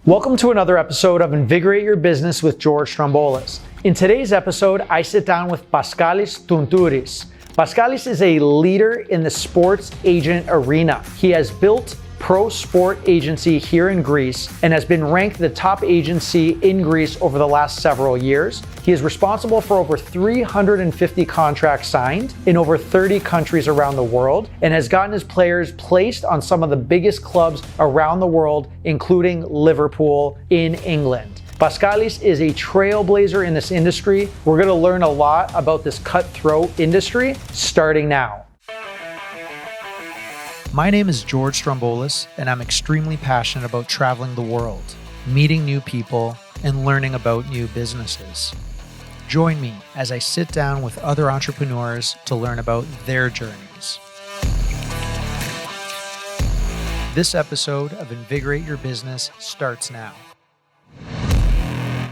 Welcome to another episode of Invigorate Your Business with Giorgos Stroumboulis. In today's episode, I sit down with Paschalis Tountouris. Paschalis is a leader in the sports agent arena. He has built Prosport agency here in Greece and has been ranked the top agency in Greece over the last several years. He is responsible for over 350 contracts signed in over 30 countries around the world and has gotten his players placed on some of the biggest clubs around the world, including Liverpool in England. Paschalis is a trailblazer in this industry. We're going to learn a lot about this cutthroat industry starting now. My name is Giorgos Stroumboulis, and I'm extremely passionate about traveling the world, meeting new people, and learning about new businesses. Join me as I sit down with other entrepreneurs to learn about their journeys. This episode of Invigorate Your Business starts now.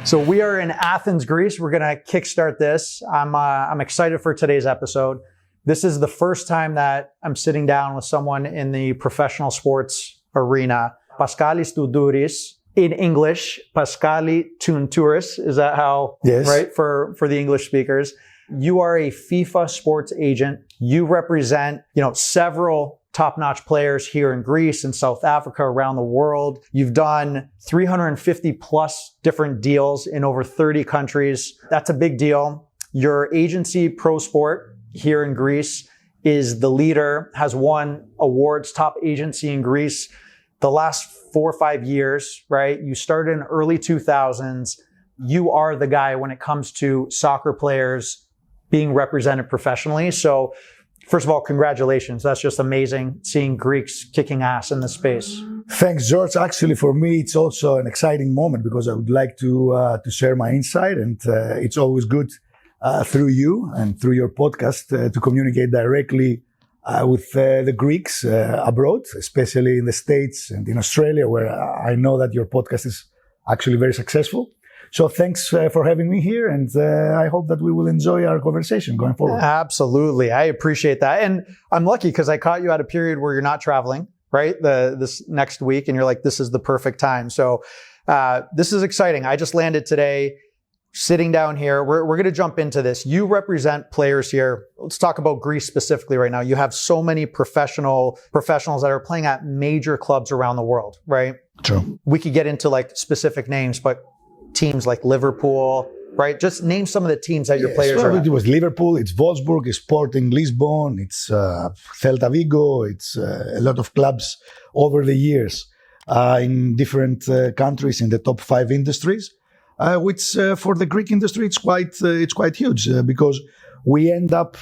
So we are in Athens, Greece. We're going to kickstart this. I'm excited for today's episode. This is the first time that I'm sitting down with someone in the professional sports arena. Paschalis Tountouris, in English, Paschalis Tountouris. Is that how? Yes. Right, for the English speakers. You are a FIFA sports agent. You represent, several top-notch players here in Greece and South Africa, around the world. You've done 350 plus different deals in over 30 countries. That's a big deal. Your agency, Prosport, here in Greece, is the leader, has won awards, top agency in Greece the last 4 or 5 years, right? You started in early 2000s. You are the guy when it comes to soccer players being represented professionally. So first of all, congratulations. That's just amazing seeing Greeks kicking ass in this space. Thanks, George. Actually, for me, it's also an exciting moment because I would like to share my insight, and it's always good through you and through your podcast to communicate directly with the Greeks abroad, especially in the States and in Australia, where I know that your podcast is actually very successful. So thanks for having me here, and I hope that we will enjoy our conversation going forward. Absolutely. I appreciate that. And I'm lucky because I caught you at a period where you're not traveling, right? This next week, and you're like, this is the perfect time. So this is exciting. I just landed today. Sitting down here, we're going to jump into this. You represent players here. Let's talk about Greece specifically right now. You have so many professionals that are playing at major clubs around the world, right? True. We could get into like specific names, but teams like Liverpool, right? Just name some of the teams that your players are at. It was Liverpool, it's Wolfsburg, it's Sporting Lisbon, it's Celta Vigo, it's a lot of clubs over the years in different countries in the top 5 industries. Which for the Greek industry, it's quite huge because we end up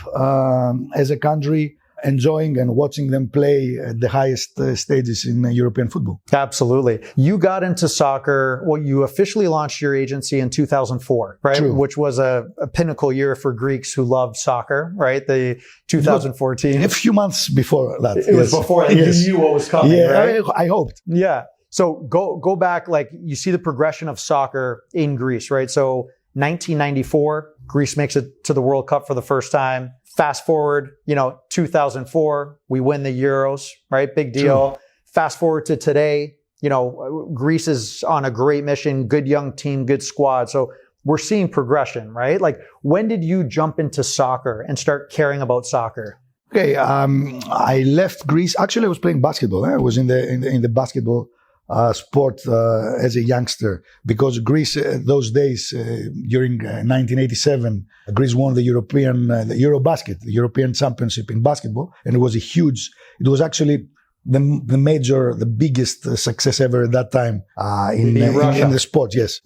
as a country enjoying and watching them play at the highest stages in European football. Absolutely. You got into soccer. Well, you officially launched your agency in 2004, right? True. Which was a pinnacle year for Greeks who love soccer, right? The 2014. A few months before that. It was before you knew what was coming, right? I hoped. Yeah. So go back, like you see the progression of soccer in Greece, right? So 1994, Greece makes it to the World Cup for the first time. Fast forward, 2004, we win the Euros, right? Big deal. True. Fast forward to today, Greece is on a great mission, good young team, good squad. So we're seeing progression, right? Like when did you jump into soccer and start caring about soccer? Okay, I left Greece. Actually, I was playing basketball. I was in the basketball sport as a youngster because Greece those days during 1987 Greece won the Eurobasket, the European Championship in basketball, and it was actually the biggest success ever at that time in the sport. Yes,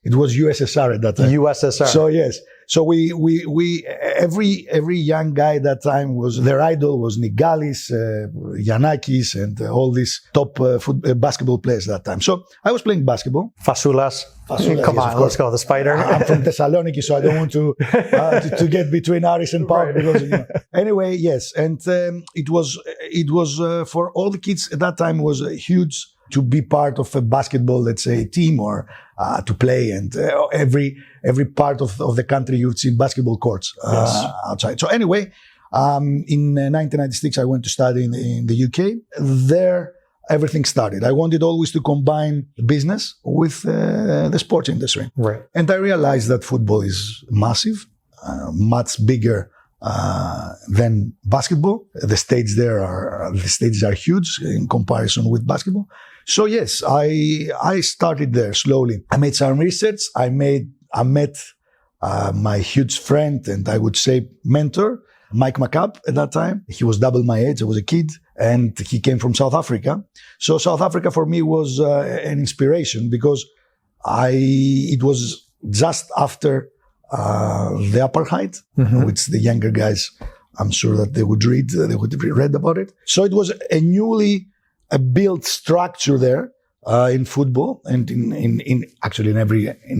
it was USSR at that time. USSR. So yes. So we every young guy at that time their idol was Galis, Giannis, and all these top basketball players at that time. So I was playing basketball. Fasoulas. Come on, let's go. The Spider. I'm from Thessaloniki, so I don't want to get between Aris and Paul because anyway, yes, and it was for all the kids at that time was huge to be part of a basketball, let's say, team or to play, and every part of the country you've seen basketball courts outside. So anyway, in 1996 I went to study in the UK. There everything started. I wanted always to combine business with the sports industry. Right. And I realized that football is massive, much bigger than basketball. The stages are huge in comparison with basketball. So yes, I started there slowly. I made some research. I met my huge friend and I would say mentor, Mike Makaab at that time. He was double my age. I was a kid and he came from South Africa. So South Africa for me was an inspiration because it was just after the apartheid, which the younger guys, I'm sure that they would read about it. So it was a newly built structure there in football and in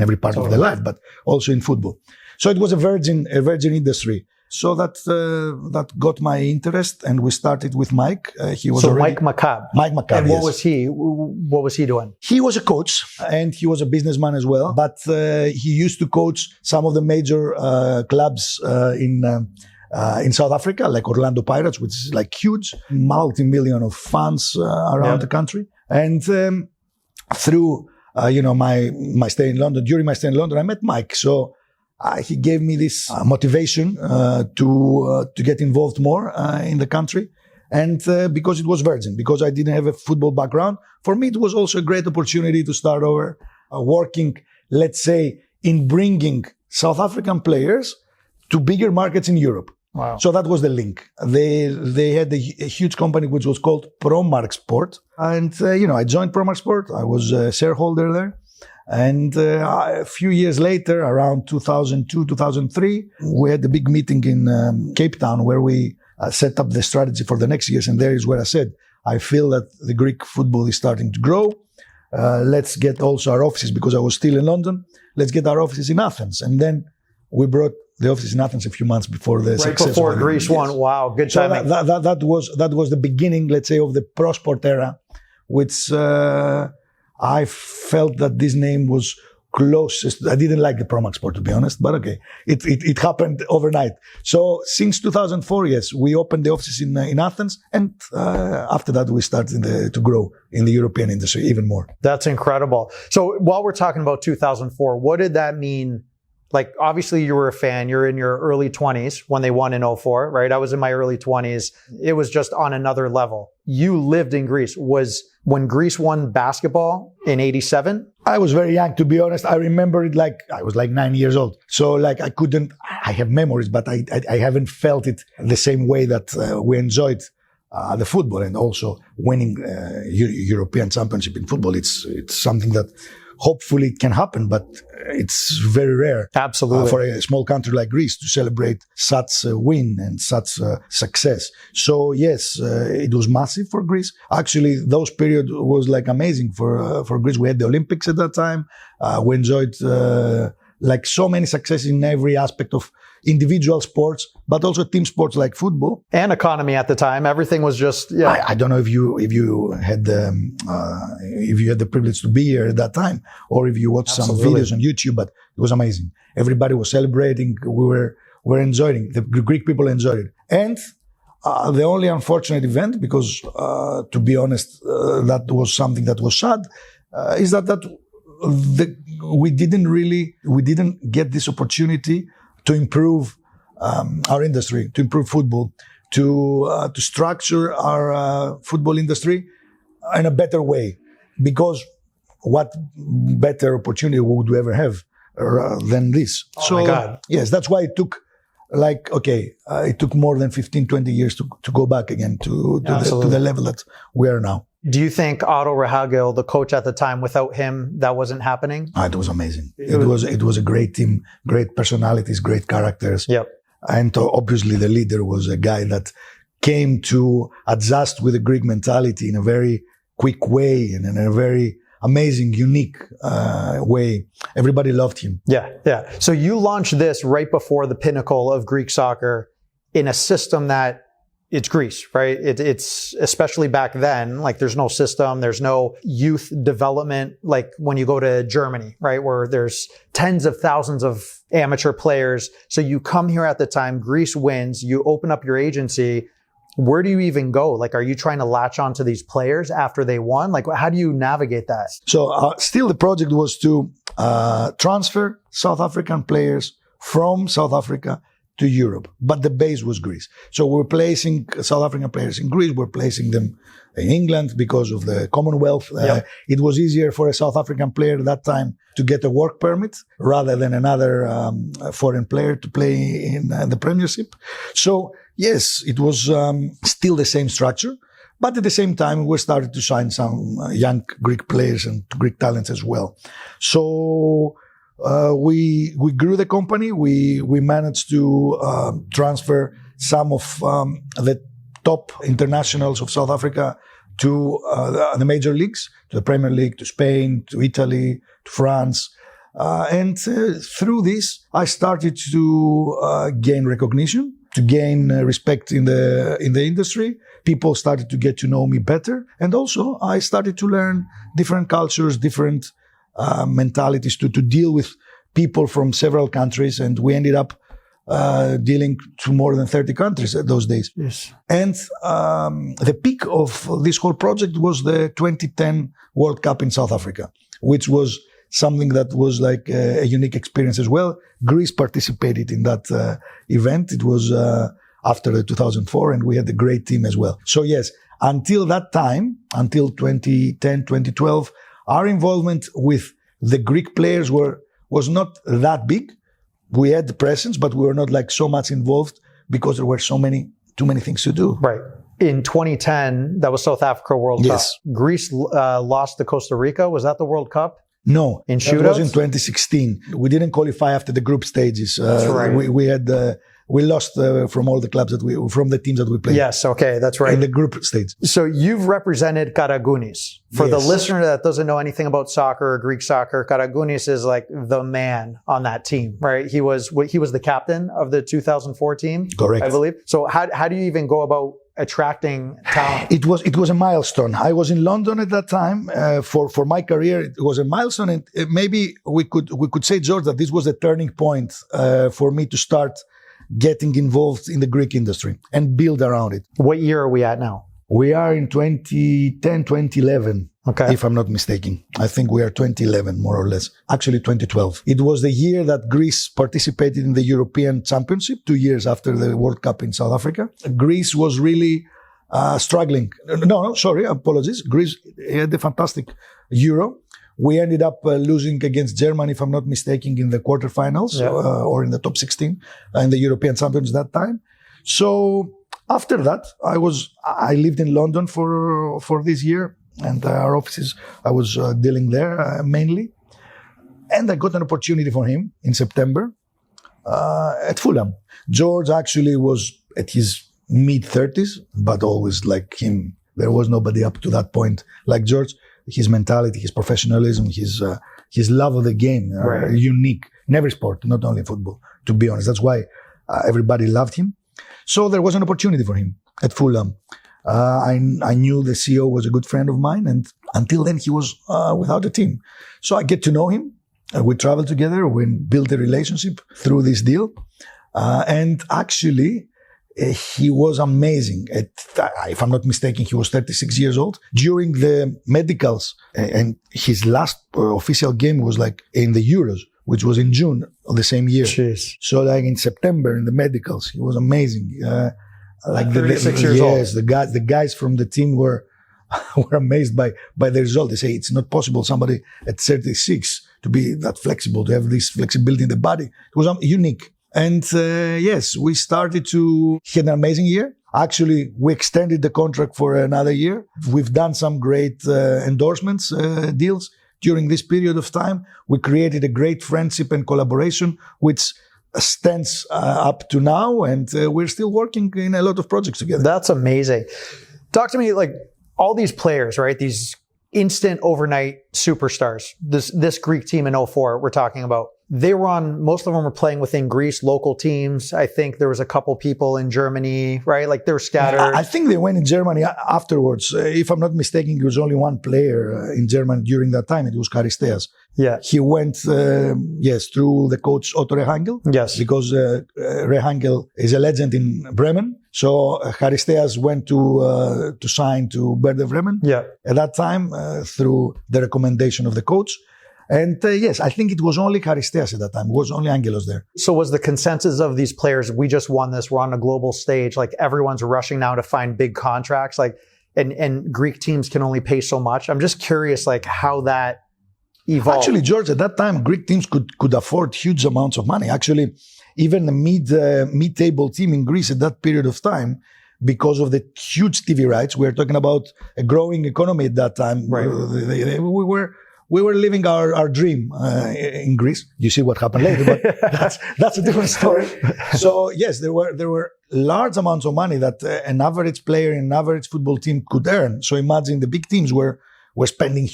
every part of the life, but also in football. So it was a virgin industry. So that got my interest, and we started with Mike. Mike Makaab. Mike Makaab. And yes. what was he doing? He was a coach and he was a businessman as well. But he used to coach some of the major clubs in South Africa, like Orlando Pirates, which is like huge, multi-million of fans around the country. And through my stay in London, during my stay in London, I met Mike. So he gave me this motivation to get involved more in the country. And because it was virgin, because I didn't have a football background, for me it was also a great opportunity to start over working, let's say, in bringing South African players to bigger markets in Europe. Wow. So that was the link. They had a huge company which was called Prosport. And, I joined Prosport. I was a shareholder there. And a few years later, around 2002, 2003, we had a big meeting in Cape Town where we set up the strategy for the next years. And there is where I said, I feel that the Greek football is starting to grow. Let's get also our offices, because I was still in London. Let's get our offices in Athens. And then we brought the offices in Athens a few months before the success. Right before Greece won. Wow, good timing. So that was the beginning, let's say, of the Prosport era, which I felt that this name was closest. I didn't like the Prosport, to be honest, but okay, it happened overnight. So since 2004, yes, we opened the offices in Athens, and after that we started to grow in the European industry even more. That's incredible. So while we're talking about 2004, what did that mean? Like, obviously you were a fan, you're in your early 20s when they won in 2004, right? I was in my early 20s. It was just on another level. You lived in Greece. When Greece won basketball in 87? I was very young, to be honest. I remember it like I was like 9 years old. So like I have memories, but I haven't felt it the same way that we enjoyed the football, and also winning European championship in football. It's something that hopefully it can happen, but it's very rare. Absolutely. For a small country like Greece to celebrate such a win and such success. So yes, it was massive for Greece. Actually, those period was like amazing for Greece. We had the Olympics at that time. We enjoyed like so many successes in every aspect of individual sports, but also team sports like football. And economy at the time. Everything was just, I don't know if you had the privilege to be here at that time, or if you watched some videos on YouTube, but it was amazing. Everybody was celebrating. We were enjoying. The Greek people enjoyed it. And the only unfortunate event, because to be honest, that was something that was sad, is that we didn't get this opportunity to improve our industry, to improve football, to structure our football industry in a better way. Because what better opportunity would we ever have than this? Oh my God. Yes, that's why it took it took more than 15, 20 years to go back again to the level that we are now. Do you think Otto Rehhagel, the coach at the time, without him, that wasn't happening? It was amazing. It was a great team, great personalities, great characters. Yep. And obviously the leader was a guy that came to adjust with the Greek mentality in a very quick way and in a very amazing, unique way. Everybody loved him. Yeah. So you launched this right before the pinnacle of Greek soccer in a system that it's Greece, right? It's especially back then, like there's no system, there's no youth development, like when you go to Germany, right? Where there's tens of thousands of amateur players. So you come here at the time, Greece wins, you open up your agency, where do you even go? Like, are you trying to latch onto these players after they won? Like, how do you navigate that? So still the project was to transfer South African players from South Africa to Europe, but the base was Greece. So we're placing South African players in Greece, we're placing them in England because of the Commonwealth. It was easier for a South African player at that time to get a work permit rather than another foreign player to play in the Premiership. So yes, it was still the same structure, but at the same time we started to sign some young Greek players and Greek talents as well. So we grew the company. We managed to transfer some of the top internationals of South Africa to the major leagues, to the Premier League, to Spain, to Italy, to France. And through this, I started to gain recognition, to gain respect in the industry. People started to get to know me better. And also, I started to learn different cultures, different mentalities to deal with people from several countries. And we ended up dealing to more than 30 countries at those days. Yes. And the peak of this whole project was the 2010 World Cup in South Africa, which was something that was like a unique experience as well. Greece participated in that event. It was after the 2004, and we had a great team as well. So yes, until that time, until 2010, 2012, our involvement with the Greek players was not that big. We had the presence, but we were not like so much involved because there were too many things to do. Right. In 2010, that was South Africa World Cup. Greece lost to Costa Rica. Was that the World Cup? No, in shootouts? That was in 2016. We didn't qualify after the group stages. That's right. We lost from all the clubs from the teams that we played. Yes, okay, that's right. In the group stage. So you've represented Karagounis. For the listener that doesn't know anything about soccer or Greek soccer, Karagounis is like the man on that team, right? He was the captain of the 2004 team. Correct. I believe. So how do you even go about attracting talent? It was a milestone. I was in London at that time. For my career, it was a milestone, and maybe we could say, George, that this was a turning point for me to start getting involved in the Greek industry and build around it. What year are we at now? We are in 2010, 2011, if I'm not mistaken. I think we are 2011, more or less. Actually, 2012. It was the year that Greece participated in the European Championship, 2 years after the World Cup in South Africa. Greece was really struggling. No, sorry, apologies. Greece had a fantastic Euro. We ended up losing against Germany, if I'm not mistaken, in the quarterfinals or in the top 16 in the European Champions that time. So after that, I lived in London for this year, and our offices, I was dealing there mainly. And I got an opportunity for him in September at Fulham. George actually was at his mid-30s, but always like him, there was nobody up to that point like George. His mentality, his professionalism, his love of the game are unique in every sport, not only football, to be honest. That's why everybody loved him. So there was an opportunity for him at Fulham. I knew the CEO was a good friend of mine, and until then he was without a team. So I get to know him. We traveled together. We built a relationship through this deal. And actually, he was amazing. If I'm not mistaken, he was 36 years old. During the medicals, and his last official game was like in the Euros, which was in June of the same year. Jeez. So like in September in the medicals, he was amazing. Like 36 years old. Yes, the guys from the team were amazed by the result. They say it's not possible somebody at 36 to be that flexible, to have this flexibility in the body. It was unique. And yes, we started to hit an amazing year. Actually, we extended the contract for another year. We've done some great endorsements, deals during this period of time. We created a great friendship and collaboration, which stands up to now. And we're still working in a lot of projects together. That's amazing. Talk to me, like all these players, right? These instant overnight superstars, this Greek team in 04 we're talking about. most of them were playing within Greece, local teams. I think there was a couple people in Germany, right? Like they were scattered. I think they went in Germany afterwards. If I'm not mistaken, there was only one player in Germany during that time. It was Charisteas. Yeah. He went, through the coach Otto Rehhagel. Yes. Because Rehhagel is a legend in Bremen. So Charisteas went to sign to Werder Bremen. Yeah. At that time, through the recommendation of the coach. And yes, I think it was only Charisteas at that time. It was only Angelos there. So was the consensus of these players, we just won this, we're on a global stage, like everyone's rushing now to find big contracts, like, and Greek teams can only pay so much. I'm just curious, like how that evolved. Actually, George, at that time, Greek teams could afford huge amounts of money. Actually, even the mid-table team in Greece at that period of time, because of the huge TV rights, we're talking about a growing economy at that time. Right. We were living our dream in Greece. You see what happened later, but that's a different story. So yes, there were large amounts of money that an average player in an average football team could earn. So imagine the big teams were spending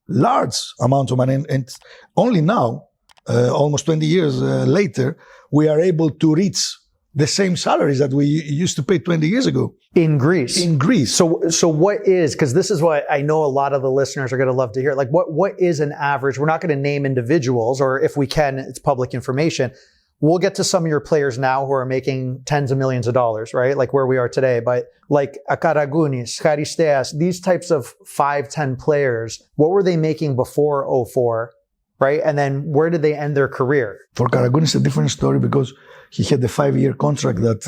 large amounts of money, and only now, almost 20 years later, we are able to reach the same salaries that we used to pay 20 years ago. In Greece. In Greece. So what is, because this is what I know a lot of the listeners are going to love to hear, like what is an average? We're not going to name individuals, or if we can, it's public information. We'll get to some of your players now who are making tens of millions of dollars, right? Like where we are today. But like Karagounis, Charisteas, these types of 5-10 players, what were they making before 2004, right? And then where did they end their career? For Karagounis, it's a different story because he had a 5-year contract that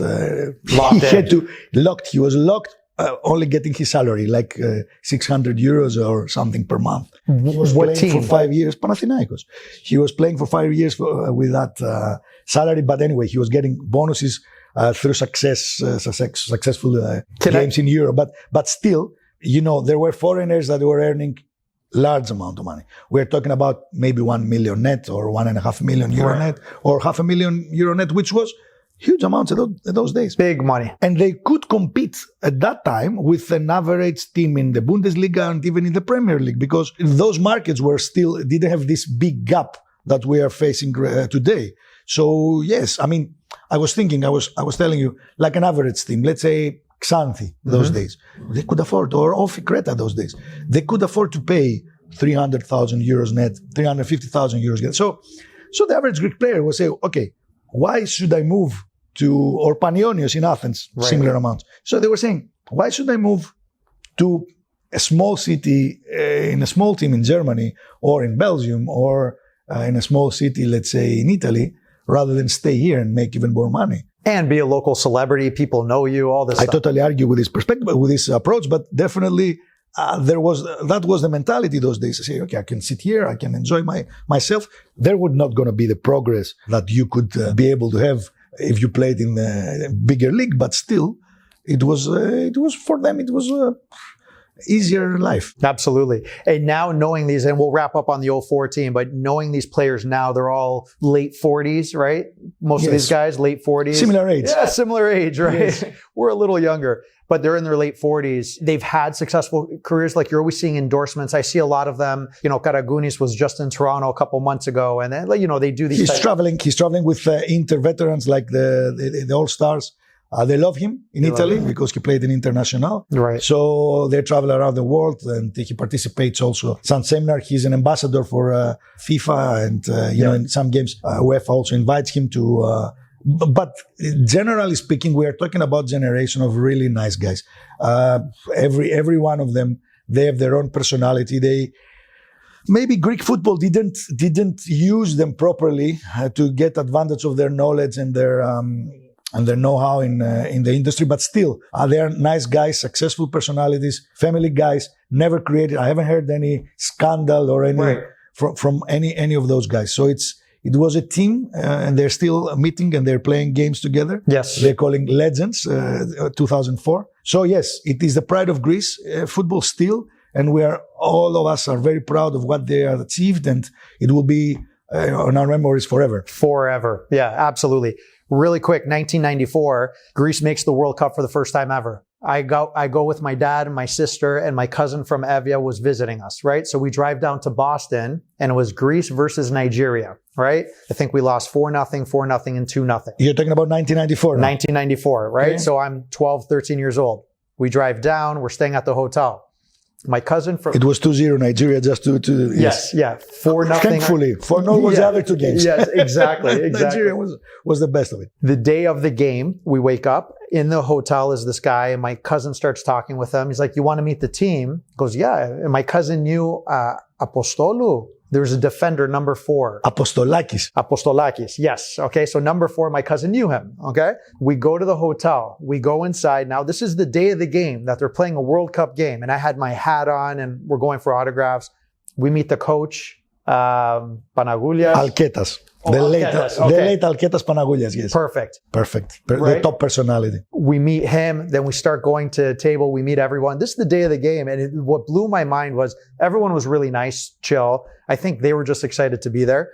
he was locked, only getting his salary, like 600 euros or something per month. He was playing for 5 years, Panathinaikos. He was playing for 5 years with that salary, but anyway, he was getting bonuses through successful games in Europe. But still, there were foreigners that were earning large amount of money. We're talking about maybe 1 million net or 1.5 million euro net or 500,000 euro net, which was huge amounts at those days. Big money. And they could compete at that time with an average team in the Bundesliga and even in the Premier League, because those markets didn't have this big gap that we are facing today. So yes, I mean, I was telling you, like an average team, let's say Xanthi those days, they could afford, or Ofi Creta those days, they could afford to pay 300,000 euros net, 350,000 euros net. So the average Greek player will say, okay, why should I move or Panionios in Athens, similar amounts. So they were saying, why should I move to a small city in a small team in Germany or in Belgium or in a small city, let's say in Italy, rather than stay here and make even more money? And be a local celebrity, people know you, all this stuff. I totally argue with this perspective, with this approach, but definitely that was the mentality those days. I say, okay, I can sit here, I can enjoy myself. There would not going to be the progress that you could be able to have if you played in a bigger league, but still, it was for them, it was easier life. Absolutely. And now knowing these, and we'll wrap up on the 04 team, but knowing these players now, they're all late 40s, right? Most of these guys, late 40s. Similar age. Yeah, similar age, right? Yes. We're a little younger, but they're in their late 40s. They've had successful careers. Like you're always seeing endorsements. I see a lot of them. Karagounis was just in Toronto a couple months ago. And then, they do these. He's traveling with Inter veterans like the All-Stars. They love him in Italy because he played in International. Right. So they travel around the world and he participates also. Some seminar, he's an ambassador for FIFA and, in some games, UEFA also invites him to, but generally speaking, we are talking about generation of really nice guys. Every one of them, they have their own personality. Maybe Greek football didn't use them properly to get advantage of their knowledge and their know-how in the industry, but still, they are nice guys, successful personalities, family guys, never created. I haven't heard any scandal or any from any of those guys. So it was a team, and they're still meeting and they're playing games together. Yes. They're calling Legends, 2004. So yes, it is the pride of Greece, football still, and all of us are very proud of what they have achieved, and it will be on our memories forever. Forever. Yeah, absolutely. Really quick, 1994, Greece makes the World Cup for the first time ever. I go with my dad and my sister, and my cousin from Evia was visiting us, right? So we drive down to Boston, and it was Greece versus Nigeria, right? I think we lost 4-0, 4-0, and 2-0. You're talking about 1994 now? 1994, right? Okay. So I'm 12, 13 years old. We drive down, we're staying at the hotel. My cousin from... It was 2-0 Nigeria, just to yes, yeah, 4-0. Thankfully, 4-0 was the other two games. Yes, exactly. Nigeria was the best of it. The day of the game, we wake up. In the hotel is this guy, and my cousin starts talking with him. He's like, "You want to meet the team?" He goes, "Yeah." And my cousin knew Apostolou. There was a defender, number 4. Apostolakis, yes. Okay, so number 4, my cousin knew him. Okay, we go to the hotel. We go inside. Now, this is the day of the game that they're playing a World Cup game, and I had my hat on, and we're going for autographs. We meet the coach, Panagoulias. Alketas. Oh, The Alketas, okay. late Alketas Panagoulias, yes. Perfect. The top personality. We meet him, then we start going to table, we meet everyone. This is the day of the game, and what blew my mind was everyone was really nice, chill. I think they were just excited to be there.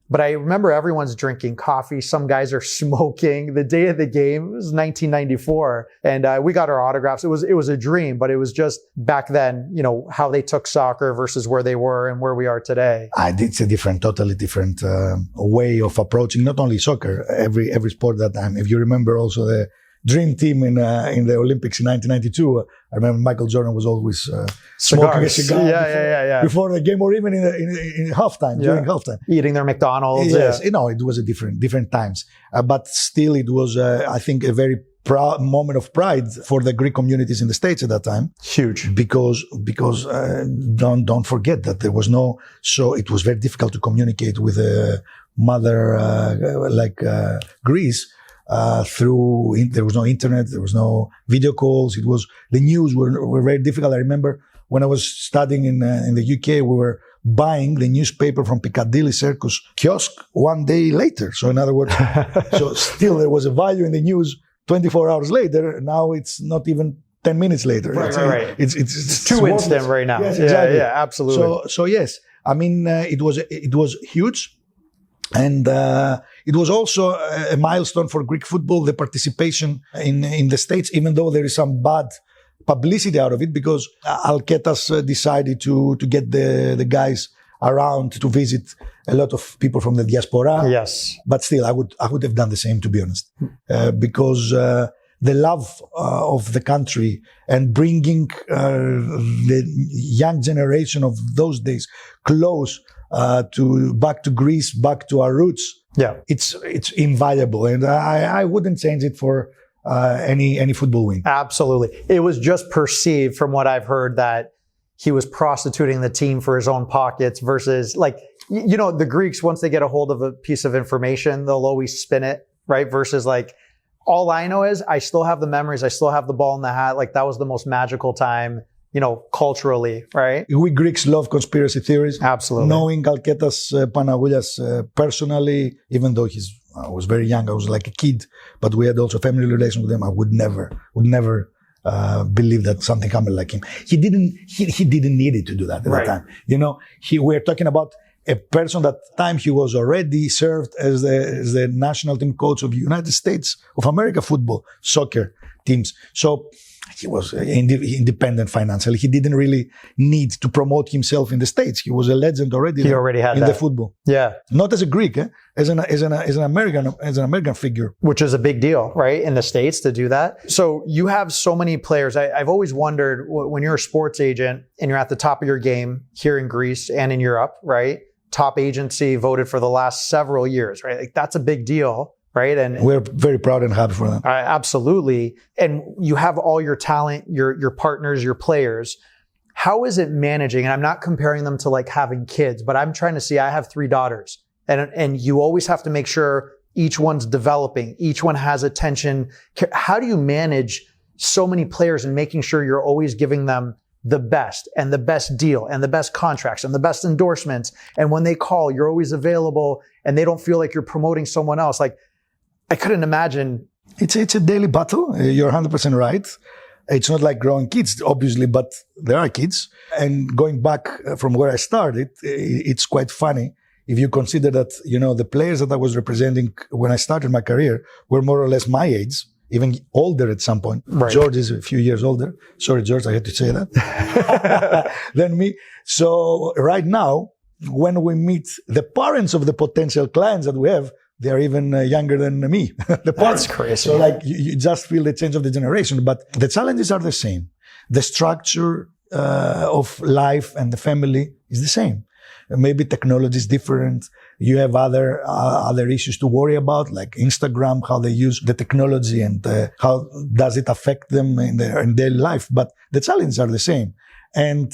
But I remember everyone's drinking coffee. Some guys are smoking. The day of the game was 1994, and we got our autographs. It was a dream, but it was just back then, you know, how they took soccer versus where they were and where we are today. It's a totally different way of approaching not only soccer, every sport that time. If you remember also the dream team in the Olympics in 1992, I remember Michael Jordan was always smoking a cigar before the game, or even in halftime, during halftime. Eating their McDonald's. Yes, you know, it was a different times. But still, it was, I think, a very proud moment of pride for the Greek communities in the States at that time. Huge. Because don't forget that there was so it was very difficult to communicate with a mother like Greece. There was no internet, there was no video calls. The news were very difficult. I remember when I was studying in the UK, we were buying the newspaper from Piccadilly Circus kiosk one day later. So in other words, so still there was a value in the news 24 hours later. Now it's not even 10 minutes later. Right. It's too instant right now. Yes, exactly. Yeah, absolutely. So yes, I mean, it was huge. And it was also a milestone for Greek football, the participation in the States, even though there is some bad publicity out of it, because Alketas decided to get the guys around to visit a lot of people from the diaspora. Yes. But still, I would have done the same, to be honest, because the love of the country and bringing the young generation of those days close back to Greece, back to our roots. Yeah, it's invaluable, and I wouldn't change it for any football win. Absolutely, it was just perceived from what I've heard that he was prostituting the team for his own pockets versus, like, you know, the Greeks, once they get a hold of a piece of information, they'll always spin it, right? Versus, like, all I know is I still have the memories, I still have the ball in the hat. Like, that was the most magical time, you know, culturally, right? We Greeks love conspiracy theories. Absolutely. Knowing Alketas Panagoulias personally, even though I was very young, I was like a kid, but we had also family relations with him. I would never believe that something happened like him. He didn't need it to do that at that time. You know, we're talking about a person that time he was already served as the national team coach of the United States of America football, soccer teams. So he was independent financially. He didn't really need to promote himself in the States. He was a legend already. He already had in that. The football. Yeah, not as a Greek, as an American figure, which is a big deal, right, in the States to do that. So you have so many players. I've always wondered, when you're a sports agent and you're at the top of your game here in Greece and in Europe, right? Top agency voted for the last several years, right? Like, that's a big deal. Right. And we're very proud and happy for them. Absolutely. And you have all your talent, your partners, your players. How is it managing? And I'm not comparing them to like having kids, but I'm trying to see, I have 3 daughters, and you always have to make sure each one's developing. Each one has attention. How do you manage so many players and making sure you're always giving them the best and the best deal and the best contracts and the best endorsements? And when they call, you're always available and they don't feel like you're promoting someone else. Like, I couldn't imagine. It's a daily battle. You're 100% right. It's not like growing kids, obviously, but there are kids. And going back from where I started, it's quite funny if you consider that, you know, the players that I was representing when I started my career were more or less my age, even older at some point. Right. George is a few years older. Sorry, George, I had to say that. Than me. So right now, when we meet the parents of the potential clients that we have, they are even younger than me. The parents. That's crazy. So like you just feel the change of the generation, but the challenges are the same. The structure of life and the family is the same. Maybe technology is different. You have other issues to worry about, like Instagram, how they use the technology and how does it affect them in their daily life. But the challenges are the same. And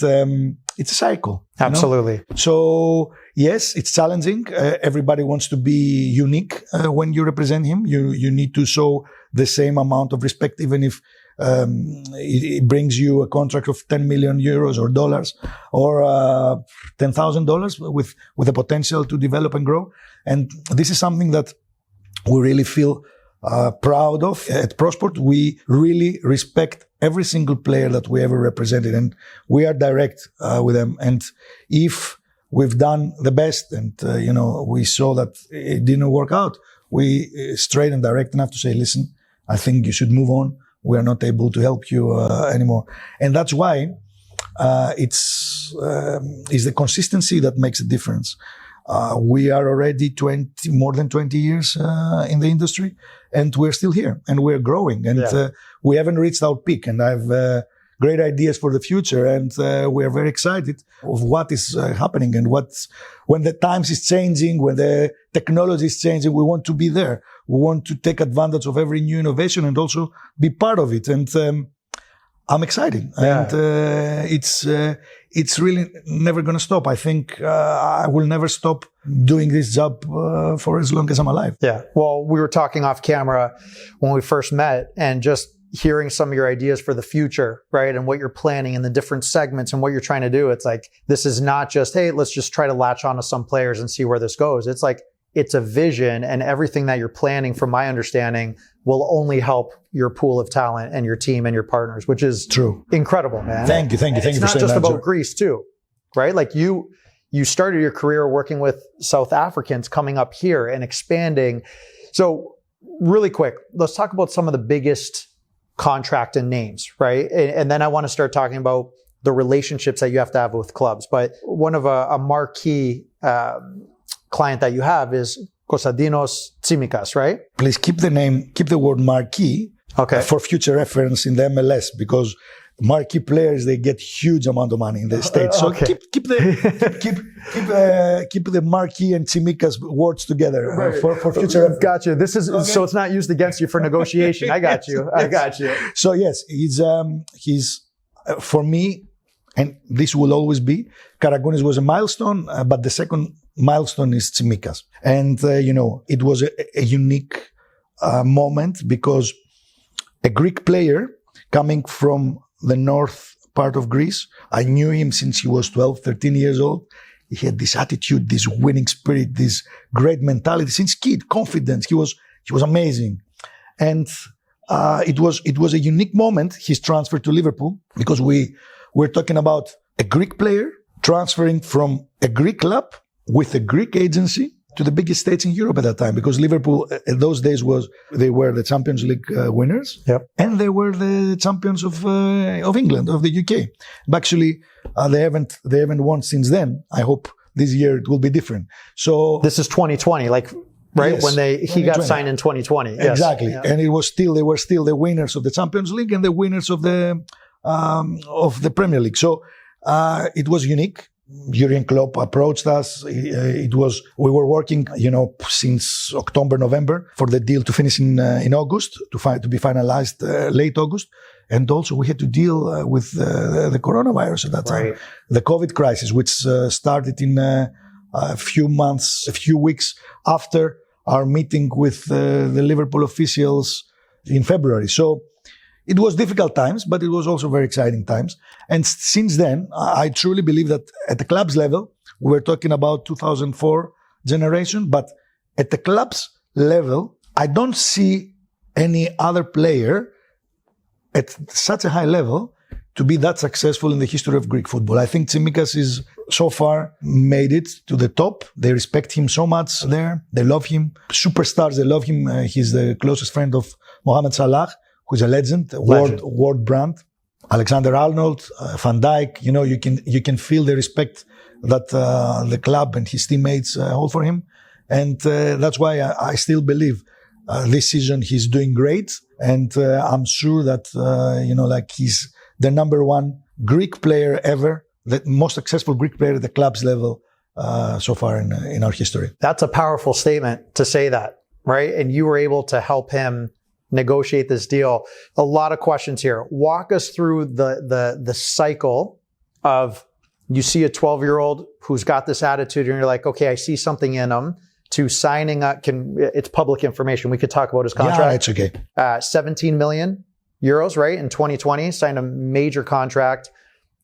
it's a cycle. Absolutely. You know? So yes, it's challenging. Everybody wants to be unique when you represent him. You need to show the same amount of respect, even if it brings you a contract of 10 million euros or dollars or $10,000 with the potential to develop and grow. And this is something that we really feel proud of. At Prosport, we really respect every single player that we ever represented, and we are direct with them. And if we've done the best and, we saw that it didn't work out, we straight and direct enough to say, listen, I think you should move on. We are not able to help you anymore. And that's why it's the consistency that makes a difference. We are already more than 20 years in the industry, and we're still here, and we're growing, and we haven't reached our peak. And I have great ideas for the future, and we are very excited of what is happening and when the times is changing, when the technology is changing. We want to be there. We want to take advantage of every new innovation and also be part of it. And I'm excited, and it's really never going to stop. I think I will never stop doing this job for as long as I'm alive. Yeah. Well, we were talking off camera when we first met, and just hearing some of your ideas for the future, right? And what you're planning and the different segments and what you're trying to do. It's like, this is not just, hey, let's just try to latch onto some players and see where this goes. It's like, it's a vision, and everything that you're planning, from my understanding, will only help your pool of talent and your team and your partners, which is true. Incredible, man. Thank you for saying that. It's not just about Greece too, right? Like you started your career working with South Africans, coming up here and expanding. So really quick, let's talk about some of the biggest contract and names, right? And then I want to start talking about the relationships that you have to have with clubs. But one of a marquee client that you have is Konstantinos Tsimikas, right? Please keep the word marquee for future reference in the MLS, because marquee players, they get huge amount of money in the States. So keep the marquee and Tsimikas words together for future reference. Gotcha. This is so it's not used against you for negotiation. I got you. I got you. So yes, he's for me, and this will always be, Karagounis was a milestone, but the second milestone is Tsimikas. And, it was a unique moment, because a Greek player coming from the north part of Greece, I knew him since he was 12, 13 years old. He had this attitude, this winning spirit, this great mentality since kid, confidence. He was amazing. And it was a unique moment, his transfer to Liverpool, because we're talking about a Greek player transferring from a Greek club with a Greek agency to the biggest stage in Europe at that time, because Liverpool in those days they were the Champions League winners, and they were the champions of England, of the UK. But actually, they haven't won since then. I hope this year it will be different. So this is 2020, right? Yes, when he got signed in 2020. Yes. Exactly, and they were still the winners of the Champions League and the winners of the Premier League. So it was unique. Jurgen Klopp approached us. We were working, since October, November for the deal to finish in August, to be finalized late August. And also we had to deal with the coronavirus at that time, the COVID crisis, which started in a few weeks after our meeting with the Liverpool officials in February. So it was difficult times, but it was also very exciting times. And since then, I truly believe that at the club's level, we were talking about 2004 generation, but at the club's level, I don't see any other player at such a high level to be that successful in the history of Greek football. I think Tsimikas is so far made it to the top. They respect him so much there. They love him. Superstars, they love him. He's the closest friend of Mohamed Salah, who's a legend, world brand. Alexander-Arnold, Van Dijk. You can feel the respect that the club and his teammates hold for him, and that's why I still believe this season he's doing great, and I'm sure that he's the number one Greek player ever, the most successful Greek player at the club's level so far in our history. That's a powerful statement to say that, right? And you were able to help him negotiate this deal. A lot of questions here. Walk us through the cycle of, you see a 12-year-old who's got this attitude and you're like, okay, I see something in him, to signing up. It's public information. We could talk about his contract. Yeah, it's okay. 17 million euros, right? In 2020, signed a major contract.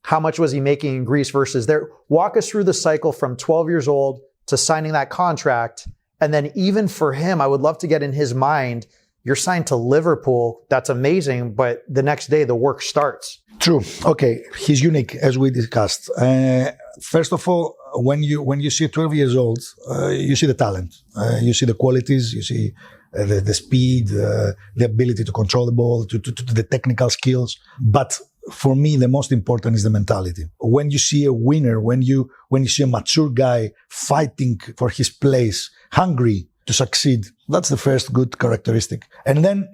How much was he making in Greece versus there? Walk us through the cycle from 12 years old to signing that contract. And then even for him, I would love to get in his mind, you're signed to Liverpool. That's amazing. But the next day, the work starts. True. Okay. He's unique, as we discussed. First of all, when you see 12 years old, you see the talent, you see the qualities, you see the speed, the ability to control the ball, to the technical skills. But for me, the most important is the mentality. When you see a winner, when you see a mature guy fighting for his place, hungry to succeed, that's the first good characteristic. And then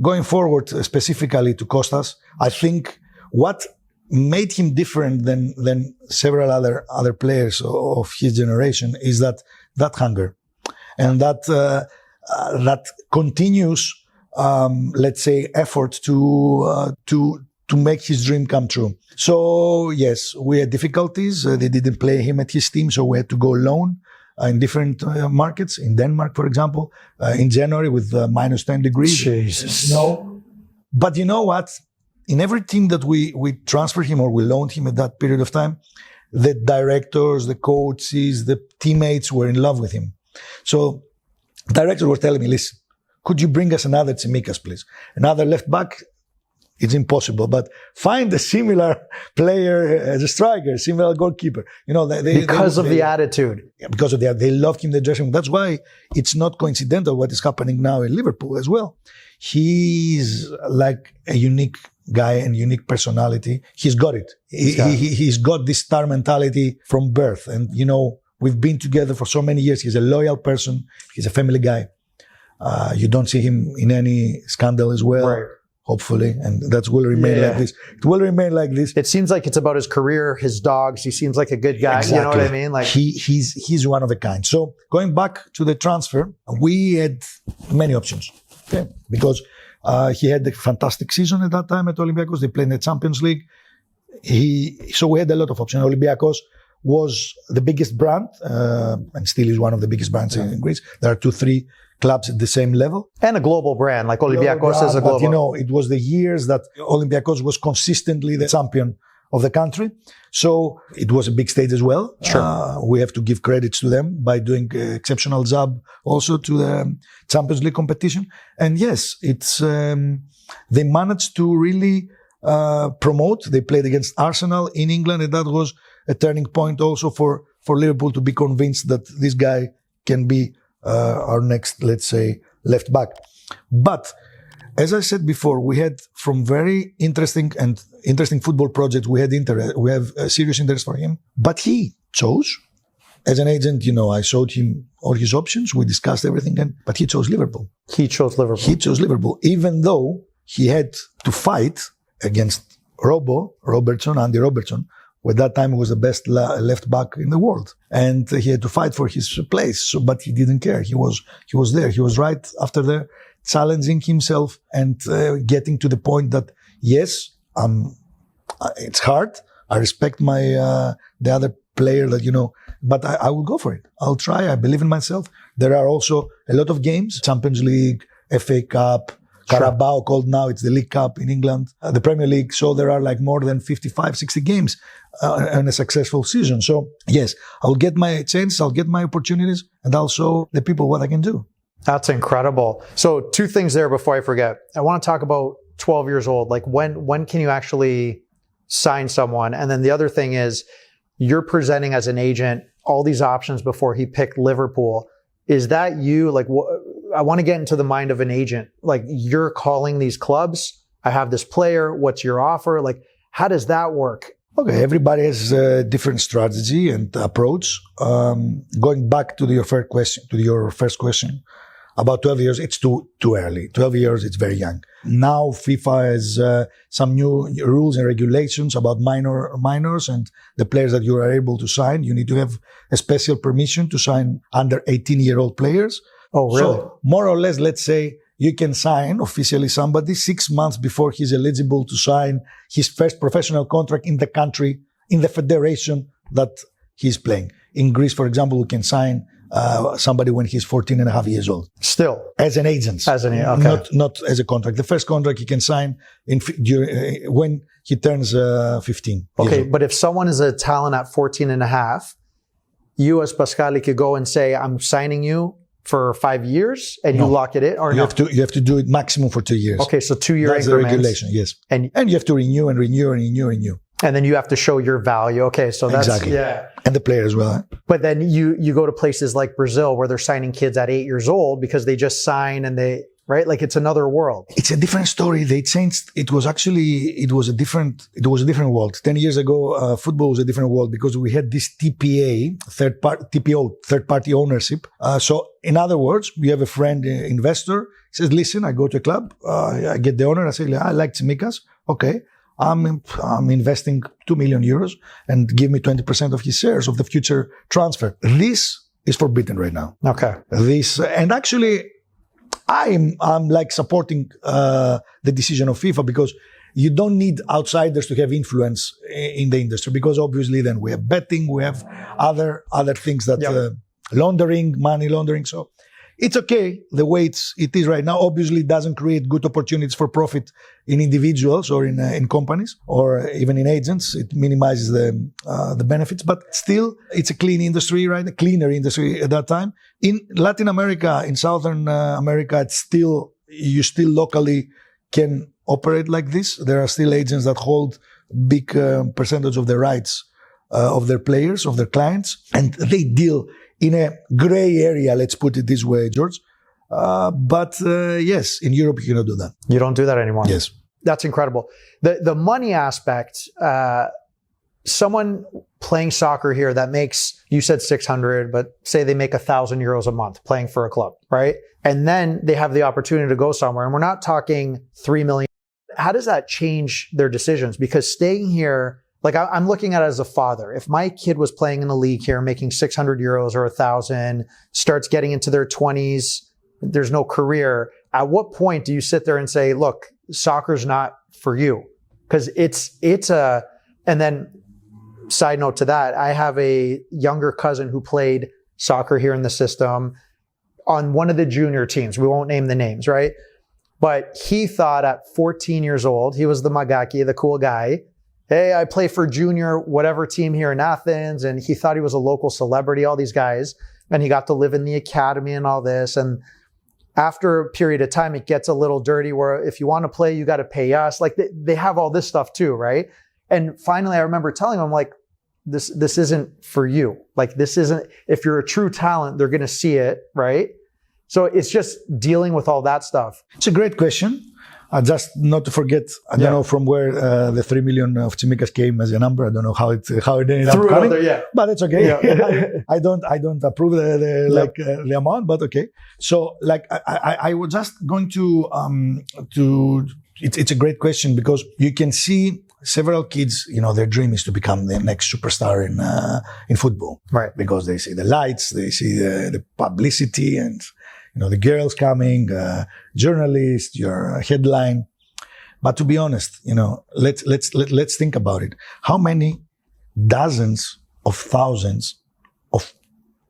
going forward, specifically to Kostas, I think what made him different than several other players of his generation is that hunger and that continuous, let's say, effort to make his dream come true. So yes, we had difficulties. They didn't play him at his team, so we had to go alone in different markets. In Denmark, for example, in January with minus 10 degrees. Jesus. No. But you know what? In every team that we transferred him or we loaned him at that period of time, the directors, the coaches, the teammates were in love with him. So directors were telling me, listen, could you bring us another Tsimikas, please? Another left back? It's impossible, but find a similar player as a striker, similar goalkeeper. Because of the attitude. Yeah, because of that, they loved him in the dressing room. That's why it's not coincidental what is happening now in Liverpool as well. He's like a unique guy and unique personality. He's got it. He's got this star mentality from birth. And, we've been together for so many years. He's a loyal person. He's a family guy. You don't see him in any scandal as well. Right. Hopefully, and that will remain like this. It will remain like this. It seems like it's about his career, his dogs. He seems like a good guy. Exactly. You know what I mean? Like he's one of a kind. So going back to the transfer, we had many options. Okay, because he had a fantastic season at that time at Olympiacos. They played in the Champions League. So we had a lot of options. Olympiacos was the biggest brand, and still is one of the biggest brands in Greece. There are 2-3 clubs at the same level. And a global brand, like Olympiacos is a global. But it was the years that Olympiacos was consistently the champion of the country. So it was a big stage as well. Sure. We have to give credits to them by doing exceptional job also to the Champions League competition. And yes, it's they managed to really promote. They played against Arsenal in England, and that was a turning point also for Liverpool to be convinced that this guy can be our next, let's say, left back. But as I said before, we had from very interesting football projects, we have a serious interest for him. But he chose, as an agent, I showed him all his options. We discussed everything, but he chose Liverpool. He chose Liverpool, even though he had to fight against Andy Robertson. At that time, he was the best left back in the world, and he had to fight for his place. But he didn't care. He was there. He was right after there, challenging himself and getting to the point that yes, it's hard. I respect the other player that but I will go for it. I'll try. I believe in myself. There are also a lot of games: Champions League, FA Cup. Carabao called now, it's the League Cup in England, the Premier League. So there are like more than 55, 60 games in a successful season. So yes, I'll get my chance, I'll get my opportunities, and I'll show the people what I can do. That's incredible. So 2 things there before I forget. I want to talk about 12 years old. Like when can you actually sign someone? And then the other thing is you're presenting as an agent all these options before he picked Liverpool. Is that you? Like, I want to get into the mind of an agent. Like, you're calling these clubs. I have this player. What's your offer? Like, how does that work? Okay, everybody has a different strategy and approach. Going back to your first question, about 12 years, it's too early. 12 years, it's very young. Now FIFA has some new rules and regulations about minors and the players that you are able to sign. You need to have a special permission to sign under 18-year-old players. Oh, really? So more or less, let's say you can sign officially somebody 6 months before he's eligible to sign his first professional contract in the country, in the federation that he's playing. In Greece, for example, we can sign somebody when he's 14 and a half years old. Still? As an agent. Okay. Not as a contract. The first contract he can sign when he turns 15. Okay, but if someone is a talent at 14 and a half, you as Paschalis could go and say, I'm signing you for 5 years, and you lock it in, or you have to do it maximum for 2 years. Okay, so 2 year increments. That's the regulation, yes. And you have to renew and renew and renew and renew. And then you have to show your value. Okay, so that's exactly. Yeah. And the player as well. Huh? But then you go to places like Brazil where they're signing kids at 8 years old because they just sign and they, right? Like, it's another world. It's a different story. They changed. It was a different world. 10 years ago, football was a different world because we had this TPO, third party ownership. So in other words, we have a friend, investor, he says, listen, I go to a club, I get the owner, I say, I like Tsimikas. Okay. I'm investing 2 million euros and give me 20% of his shares of the future transfer. This is forbidden right now. Okay. And actually, I'm like supporting the decision of FIFA because you don't need outsiders to have influence in the industry, because obviously then we have betting, we have other things that money laundering. So it's okay the way it is right now. Obviously, it doesn't create good opportunities for profit in individuals or in companies or even in agents. It minimizes the benefits, but still, it's a clean industry, right? A cleaner industry at that time. In Latin America, in Southern America, you still locally can operate like this. There are still agents that hold big percentage of the rights of their players, of their clients, and they deal in a gray area, let's put it this way, George. But yes, in Europe, you cannot do that. You don't do that anymore? Yes. That's incredible. The money aspect, someone playing soccer here that makes, you said 600, but say they make 1,000 euros a month playing for a club, right? And then they have the opportunity to go somewhere. And we're not talking 3 million. How does that change their decisions? Because staying here, like, I'm looking at it as a father. If my kid was playing in a league here, making 600 euros or 1,000, starts getting into their 20s, there's no career. At what point do you sit there and say, look, soccer's not for you? Because and then side note to that, I have a younger cousin who played soccer here in the system on one of the junior teams. We won't name the names, right? But he thought at 14 years old, he was the magaki, the cool guy. Hey, I play for junior whatever team here in Athens. And he thought he was a local celebrity, all these guys. And he got to live in the academy and all this. And after a period of time, it gets a little dirty where if you want to play, you got to pay us. Like, they have all this stuff too, right? And finally, I remember telling him, like, this isn't for you. Like, this isn't, if you're a true talent, they're going to see it, right? So it's just dealing with all that stuff. It's a great question. Just not to forget, I don't know from where the 3 million of Tsimikas came as a number. I don't know how it ended up coming, but it's okay. Yeah. I don't approve the amount, but okay. So like I was just going to it's a great question because you can see several kids, their dream is to become the next superstar in football, right? Because they see the lights, they see the publicity and. The girls coming, journalists, your headline. But to be honest, let's think about it. How many dozens of thousands of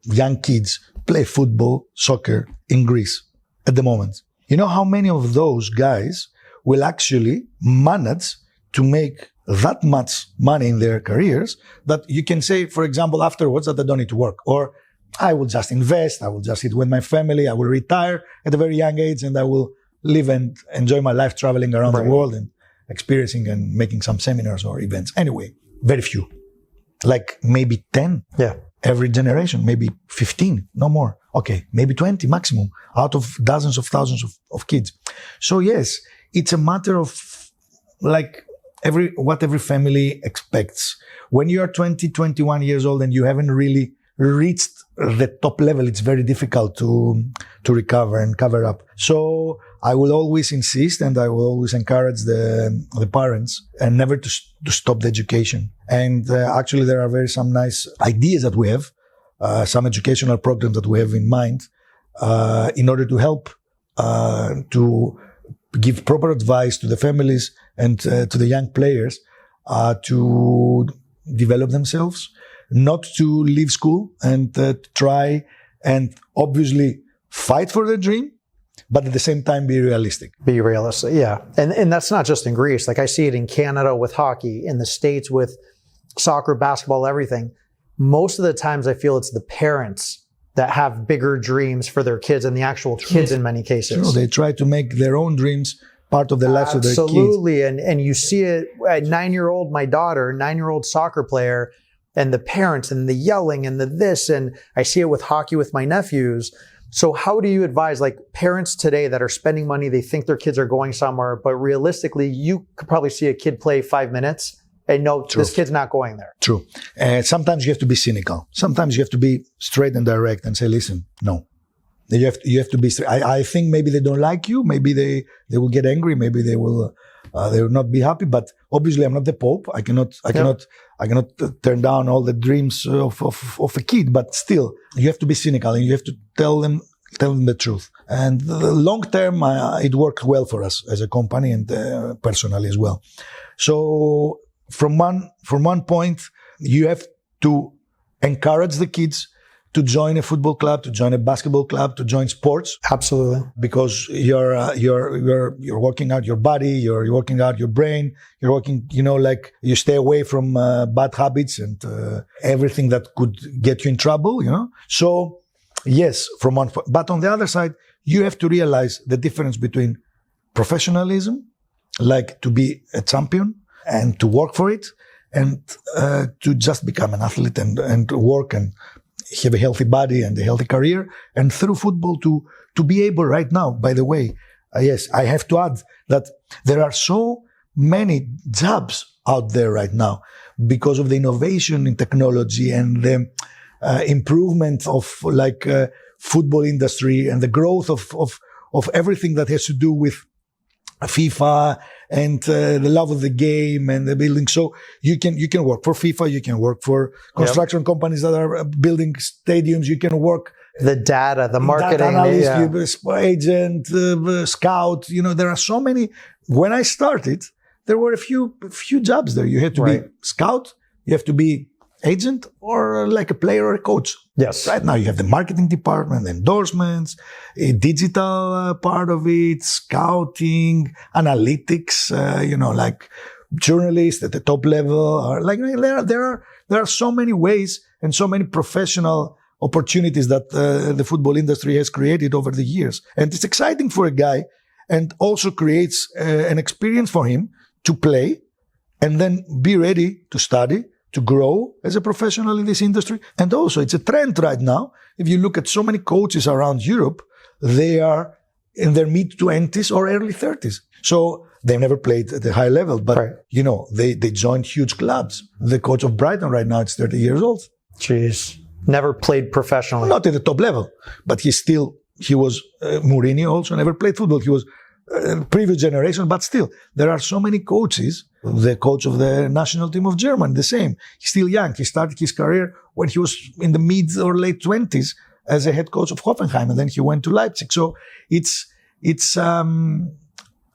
young kids play football, soccer in Greece at the moment? You know how many of those guys will actually manage to make that much money in their careers that you can say, for example, afterwards that they don't need to work, or I will just invest, I will just sit with my family, I will retire at a very young age and I will live and enjoy my life traveling around the world and experiencing and making some seminars or events. Anyway, very few. Like maybe 10 every generation, maybe 15, no more. Okay, maybe 20 maximum out of dozens of thousands of kids. So yes, it's a matter of like what every family expects. When you are 20, 21 years old and you haven't really reached the top level, it's very difficult to recover and cover up. So I will always insist and I will always encourage the parents and never to stop the education. And actually there are some nice ideas that we have, some educational programs that we have in mind, in order to help to give proper advice to the families and to the young players to develop themselves, not to leave school and try and obviously fight for their dream, but at the same time be realistic. Be realistic, yeah. And that's not just in Greece. Like I see it in Canada with hockey, in the States with soccer, basketball, everything. Most of the times I feel it's the parents that have bigger dreams for their kids than the actual kids in many cases. True. They try to make their own dreams part of the lives of their kids. Absolutely. And you see it at 9-year-old, my daughter, 9-year-old soccer player, and the parents and the yelling and the this, and I see it with hockey with my nephews. So how do you advise like parents today that are spending money, they think their kids are going somewhere, but realistically, you could probably see a kid play 5 minutes and know this kid's not going there. True. Sometimes you have to be cynical. Sometimes you have to be straight and direct and say, listen, no. You have to be straight. I think maybe they don't like you. Maybe they will get angry. Maybe they will not be happy. But obviously, I'm not the Pope. I cannot turn down all the dreams of a kid. But still, you have to be cynical and you have to tell them the truth. And the long term, it worked well for us as a company and personally as well. So from one point, you have to encourage the kids to join a football club, to join a basketball club, to join sports. Absolutely. Because you're working out your body, you're working out your brain, you're working, like you stay away from bad habits and everything that could get you in trouble, So yes, from one point. But on the other side, you have to realize the difference between professionalism, like to be a champion and to work for it, and to just become an athlete and work and have a healthy body and a healthy career, and through football to be able right now, by the way, yes, I have to add that there are so many jobs out there right now because of the innovation in technology and the improvement of football industry and the growth of everything that has to do with FIFA and the love of the game and the building. So you can work for FIFA, you can work for construction companies that are building stadiums, you can work the data, the marketing, analyst, agent, scout. There are so many. When I started, there were a few jobs there. You had to be scout, you have to be agent, or like a player or a coach. Yes. Right now you have the marketing department, endorsements, a digital part of it, scouting, analytics, like journalists at the top level. Or there are so many ways and so many professional opportunities that the football industry has created over the years. And it's exciting for a guy and also creates an experience for him to play and then be ready to study, to grow as a professional in this industry. And also it's a trend right now. If you look at so many coaches around Europe, they are in their mid-20s or early 30s. So they never played at a high level, but they joined huge clubs. The coach of Brighton right now, it's 30 years old. Jeez. Never played professionally. Not at the top level, but he was Mourinho also never played football. He was previous generation, but still, there are so many coaches. The coach of the national team of Germany, the same. He's still young. He started his career when he was in the mid or late 20s as a head coach of Hoffenheim, and then he went to Leipzig. So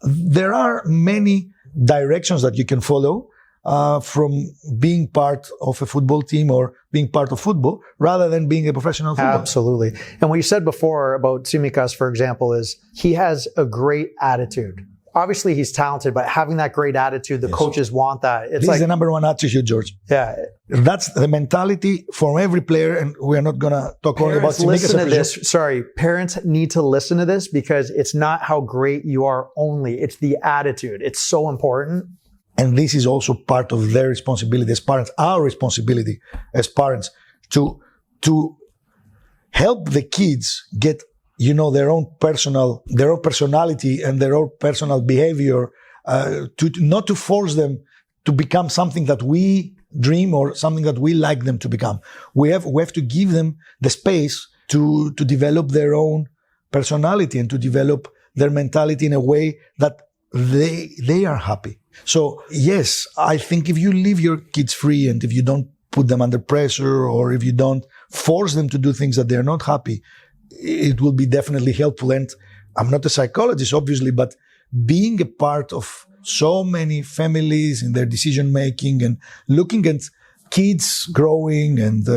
there are many directions that you can follow from being part of a football team or being part of football rather than being a professional footballer. Absolutely. And what you said before about Tsimikas, for example, is he has a great attitude. Obviously, he's talented, but having that great attitude, the coaches want that. This is the number one attitude, George. Yeah. That's the mentality for every player, and we're not going to talk only about Tsimikas. Listen to this. Sorry, parents need to listen to this because it's not how great you are only. It's the attitude. It's so important. And this is also part of their responsibility as parents, our responsibility as parents, to help the kids get, their own personality and their own personal behavior, not to force them to become something that we dream or something that we like them to become. We have to give them the space to develop their own personality and to develop their mentality in a way that they are happy. So yes, I think if you leave your kids free and if you don't put them under pressure or if you don't force them to do things that they're not happy, it will be definitely helpful. And I'm not a psychologist, obviously, but being a part of so many families in their decision making and looking at kids growing and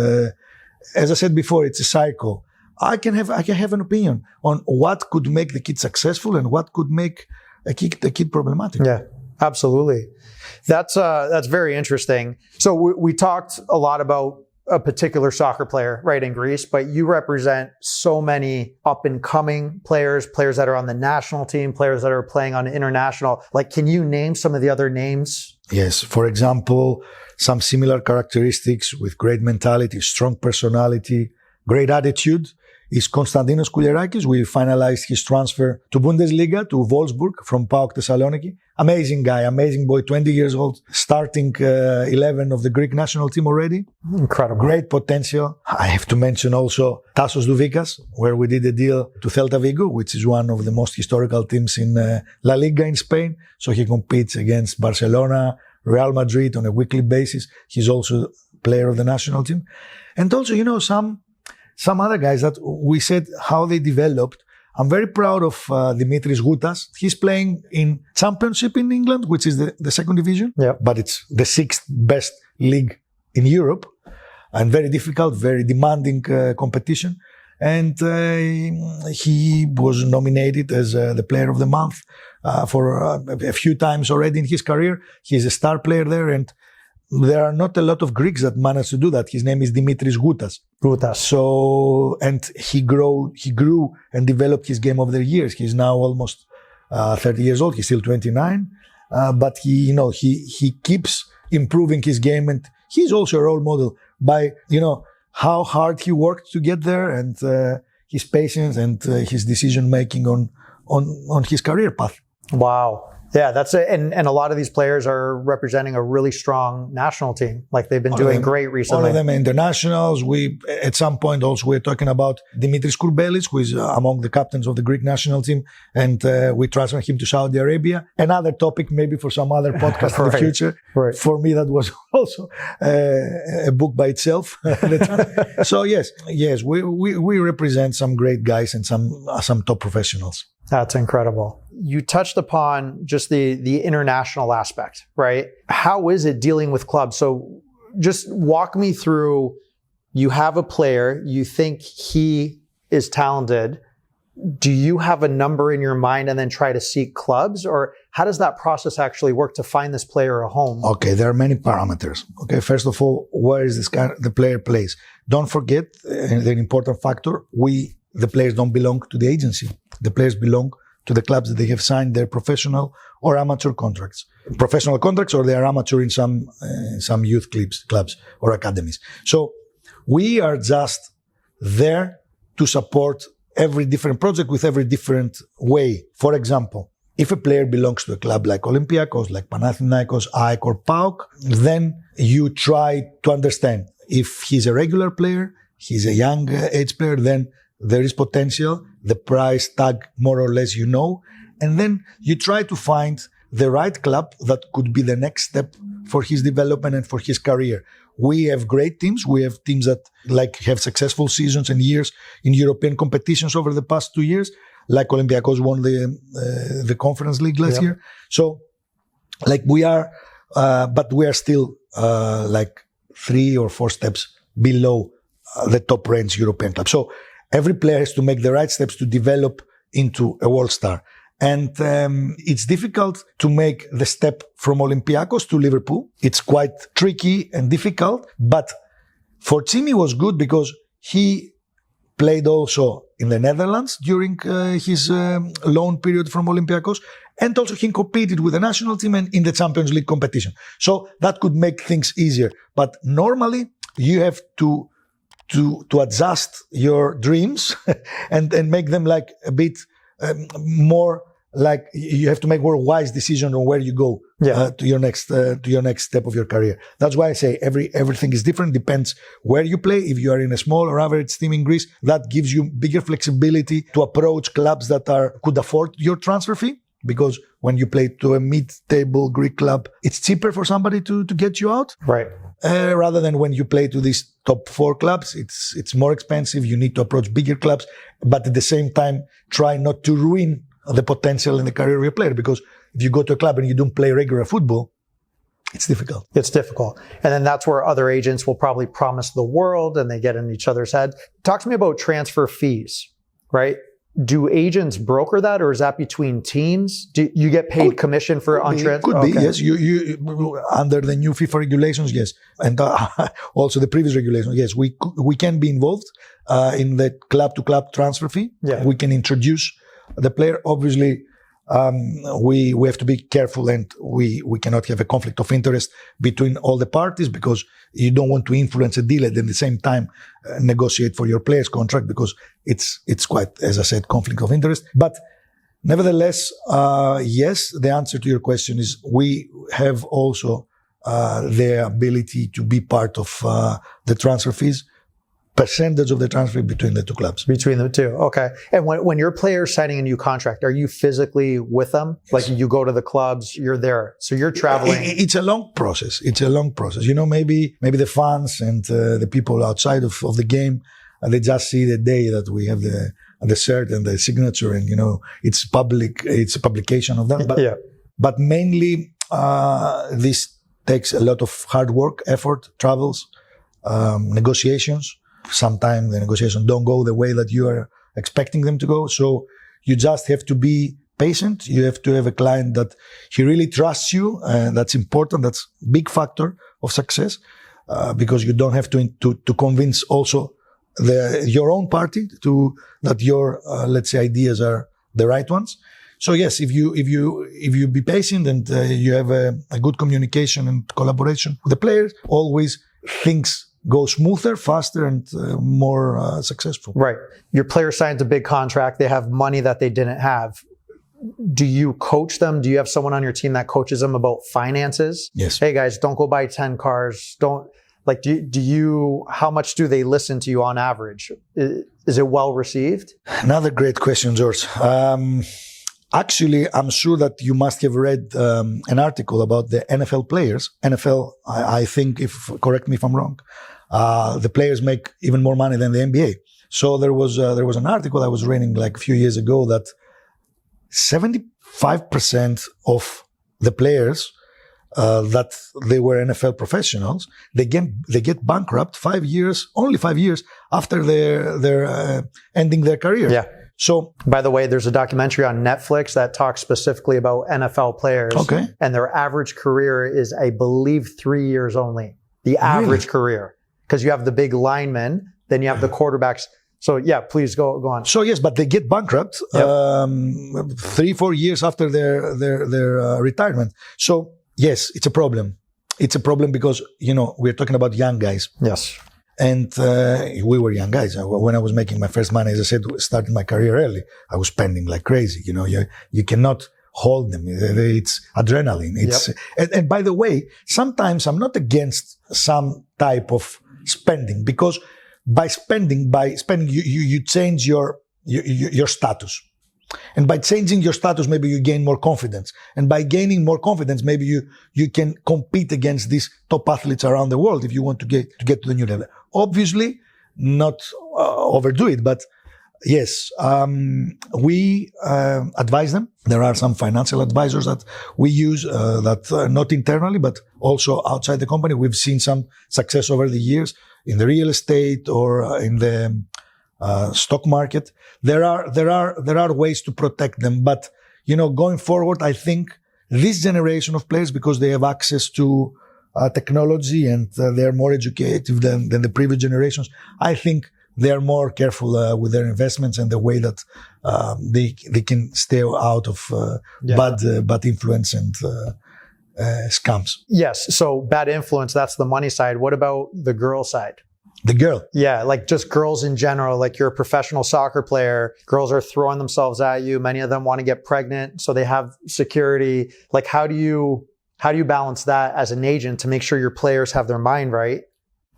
as I said before, it's a cycle. I can have an opinion on what could make the kid successful and what could make a kid problematic. Yeah, absolutely. That's very interesting. So we talked a lot about a particular soccer player, right, in Greece, but you represent so many up-and-coming players that are on the national team, players that are playing on international. Like, can you name some of the other names? Yes. For example, some similar characteristics with great mentality, strong personality, great attitude is Konstantinos Koulierakis. We finalized his transfer to Bundesliga, to Wolfsburg from PAOK Thessaloniki. Amazing guy, amazing boy, 20 years old, starting 11 of the Greek national team already. Incredible. Great potential. I have to mention also Anastasios Douvikas, where we did a deal to Celta Vigo, which is one of the most historical teams in La Liga in Spain. So he competes against Barcelona, Real Madrid on a weekly basis. He's also player of the national team. And also, some other guys that we said how they developed. I'm very proud of Dimitrios Kourbelis. He's playing in Championship in England, which is the second division, but it's the sixth best league in Europe and very difficult, very demanding competition. And he was nominated as the player of the month for a few times already in his career. He's a star player there, and there are not a lot of Greeks that manage to do that. His name is Dimitrios Kourbelis. So, and he grew and developed his game over the years. He's now almost 30 years old. He's still 29, but he keeps improving his game, and he's also a role model by how hard he worked to get there, and his patience and his decision making on his career path. Wow. Yeah, that's it. And a lot of these players are representing a really strong national team. Like, they've been doing great recently. All of them are internationals. At some point also, we're talking about Dimitrios Kourbelis, who is among the captains of the Greek national team. And we transfer him to Saudi Arabia. Another topic maybe for some other podcast in the future. Right. For me, that was also a book by itself. So yes, we represent some great guys and some top professionals. That's incredible. You touched upon just the international aspect, right? How is it dealing with clubs? So just walk me through, you have a player, you think he is talented. Do you have a number in your mind and then try to seek clubs? Or how does that process actually work to find this player a home? Okay, there are many parameters. Okay, first of all, where is the player plays? Don't forget the important factor, the players don't belong to the agency. The players belong to the clubs that they have signed their professional or amateur contracts. Professional contracts, or they are amateur in some youth clubs or academies. So we are just there to support every different project with every different way. For example, if a player belongs to a club like Olympiacos, like Panathinaikos, AEK or PAOK, then you try to understand if he's a regular player, he's a young age player, then there is potential, the price tag more or less and then you try to find the right club that could be the next step for his development and for his career. We have great teams. We have teams that have successful seasons and years in European competitions over the past 2 years, like Olympiacos won the Conference League last year. So we are, but we are still 3 or 4 steps below the top range European club. So every player has to make the right steps to develop into a world star. And it's difficult to make the step from Olympiacos to Liverpool. It's quite tricky and difficult. But for Tsimi it was good because he played also in the Netherlands during his loan period from Olympiacos. And also he competed with the national team and in the Champions League competition. So that could make things easier. But normally you have to to adjust your dreams and make them like a bit more like you have to make more wise decision on where you go to your next step of your career. That's why I say everything is different. Depends where you play. If you are in a small or average team in Greece, that gives you bigger flexibility to approach clubs that could afford your transfer fee. Because when you play to a mid-table Greek club, it's cheaper for somebody to get you out. Right. Rather than when you play to these top 4 clubs, it's more expensive. You need to approach bigger clubs, but at the same time, try not to ruin the potential in the career of your player. Because if you go to a club and you don't play regular football, it's difficult. It's difficult. And then that's where other agents will probably promise the world and they get in each other's head. Talk to me about transfer fees, right? Do agents broker that, or is that between teams? Do you get paid commission for untransfer? Could be, yes. You under the new FIFA regulations, yes, and also the previous regulations, yes. We can be involved in the club-to-club transfer fee. Yeah. We can introduce the player. Obviously, we have to be careful, and we cannot have a conflict of interest between all the parties, because you don't want to influence a deal and at the same time negotiate for your player's contract, because it's quite, as I said, conflict of interest. But nevertheless, yes, the answer to your question is we have also the ability to be part of the transfer fees. Percentage of the transfer between the two clubs. Between the two, okay. And when your player's signing a new contract, are you physically with them? Yes. Like you go to the clubs, you're there, so you're traveling. It's a long process. You know, maybe the fans and the people outside of the game, they just see the day that we have the shirt and the signature, and you know, it's public. It's a publication of that. But mainly, this takes a lot of hard work, effort, travels, negotiations. Sometimes the negotiations don't go the way that you are expecting them to go. So you just have to be patient. You have to have a client that he really trusts you. And that's important. That's a big factor of success, because you don't have to convince also your own party that your, let's say, ideas are the right ones. So yes, if you be patient and you have a good communication and collaboration with the players, always things go smoother, faster, and more successful. Right. Your player signs a big contract. They have money that they didn't have. Do you coach them? Do you have someone on your team that coaches them about finances? Yes. Hey guys, don't go buy 10 cars. Don't like. Do you? How much do they listen to you on average? Is it well received? Another great question, George. Actually, I'm sure that you must have read an article about the NFL players. NFL, I think, correct me if I'm wrong, the players make even more money than the NBA. So there was an article I was reading like a few years ago that 75% of the players that they were NFL professionals, they get bankrupt only 5 years after their ending their career. Yeah. So, by the way, there's a documentary on Netflix that talks specifically about NFL players. Okay. And their average career is, I believe, 3 years only. The average career. Because you have the big linemen, then you have the quarterbacks. So yeah, please go on. So yes, but they get bankrupt 3-4 years after their retirement. So yes, it's a problem. It's a problem because, you know, we're talking about young guys. Yes. And we were young guys. When I was making my first money, as I said, starting my career early, I was spending like crazy. You know, you cannot hold them. It's adrenaline. It's and by the way, sometimes I'm not against some type of spending, because by spending you change your status. And by changing your status, maybe you gain more confidence. And by gaining more confidence, maybe you can compete against these top athletes around the world if you want to get to the new level. Obviously, not overdo it, but yes, we advise them. There are some financial advisors that we use that not internally, but also outside the company. We've seen some success over the years in the real estate or in the stock market. There are ways to protect them, but you know, going forward, I think this generation of players, because they have access to technology and they are more educated than the previous generations, I think they are more careful with their investments and the way that they can stay out of bad influence and scams. Yes. So bad influence, that's the money side. What about the girl side? The girl. Yeah, like just girls in general, like you're a professional soccer player, girls are throwing themselves at you. Many of them want to get pregnant, so they have security. Like how do you balance that as an agent to make sure your players have their mind right?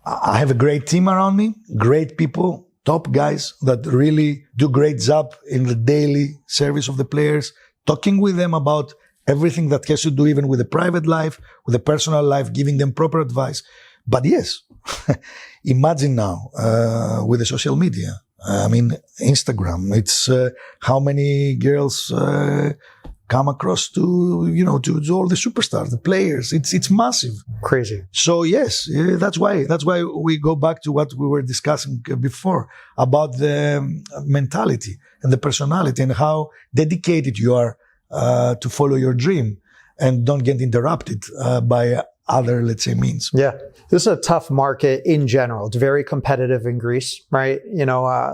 I have a great team around me, great people, top guys that really do great job in the daily service of the players, talking with them about everything that has to do even with the private life, with the personal life, giving them proper advice. But yes, imagine now with the social media. I mean, Instagram, it's how many girls come across to all the superstars, the players. It's massive. Crazy. So yes, that's why we go back to what we were discussing before about the mentality and the personality and how dedicated you are to follow your dream and don't get interrupted by other, let's say, means. Yeah. This is a tough market in general. It's very competitive in Greece, right?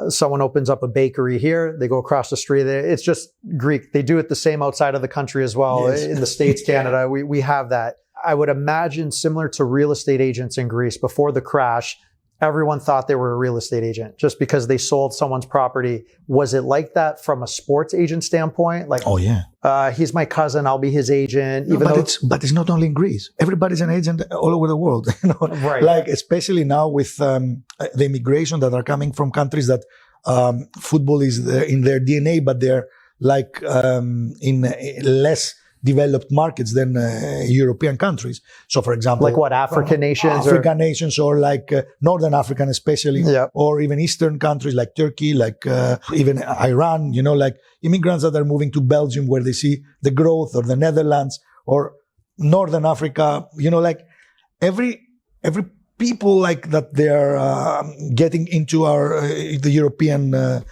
Someone opens up a bakery here, they go across the street. It's just Greek. They do it the same outside of the country as well. Yes. In the States, Canada, we have that. I would imagine similar to real estate agents in Greece before the crash, everyone thought they were a real estate agent just because they sold someone's property. Was it like that from a sports agent standpoint? Like, oh yeah, he's my cousin, I'll be his agent. But it's not only in Greece. Everybody's an agent all over the world. Right. Like especially now with the immigration that are coming from countries that football is in their DNA, but they're like in less developed markets than European countries. So, for example, like what, African nations? Nations, or like Northern African, especially, yep. Or even Eastern countries like Turkey, like even Iran. Like immigrants that are moving to Belgium, where they see the growth, or the Netherlands, or Northern Africa. Like every people like that, they are getting into the European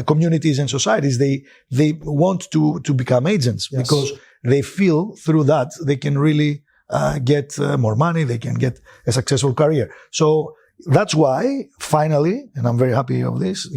communities and societies. They want to become agents. Yes. Because they feel through that they can really get more money, they can get a successful career. So that's why finally, and I'm very happy of this,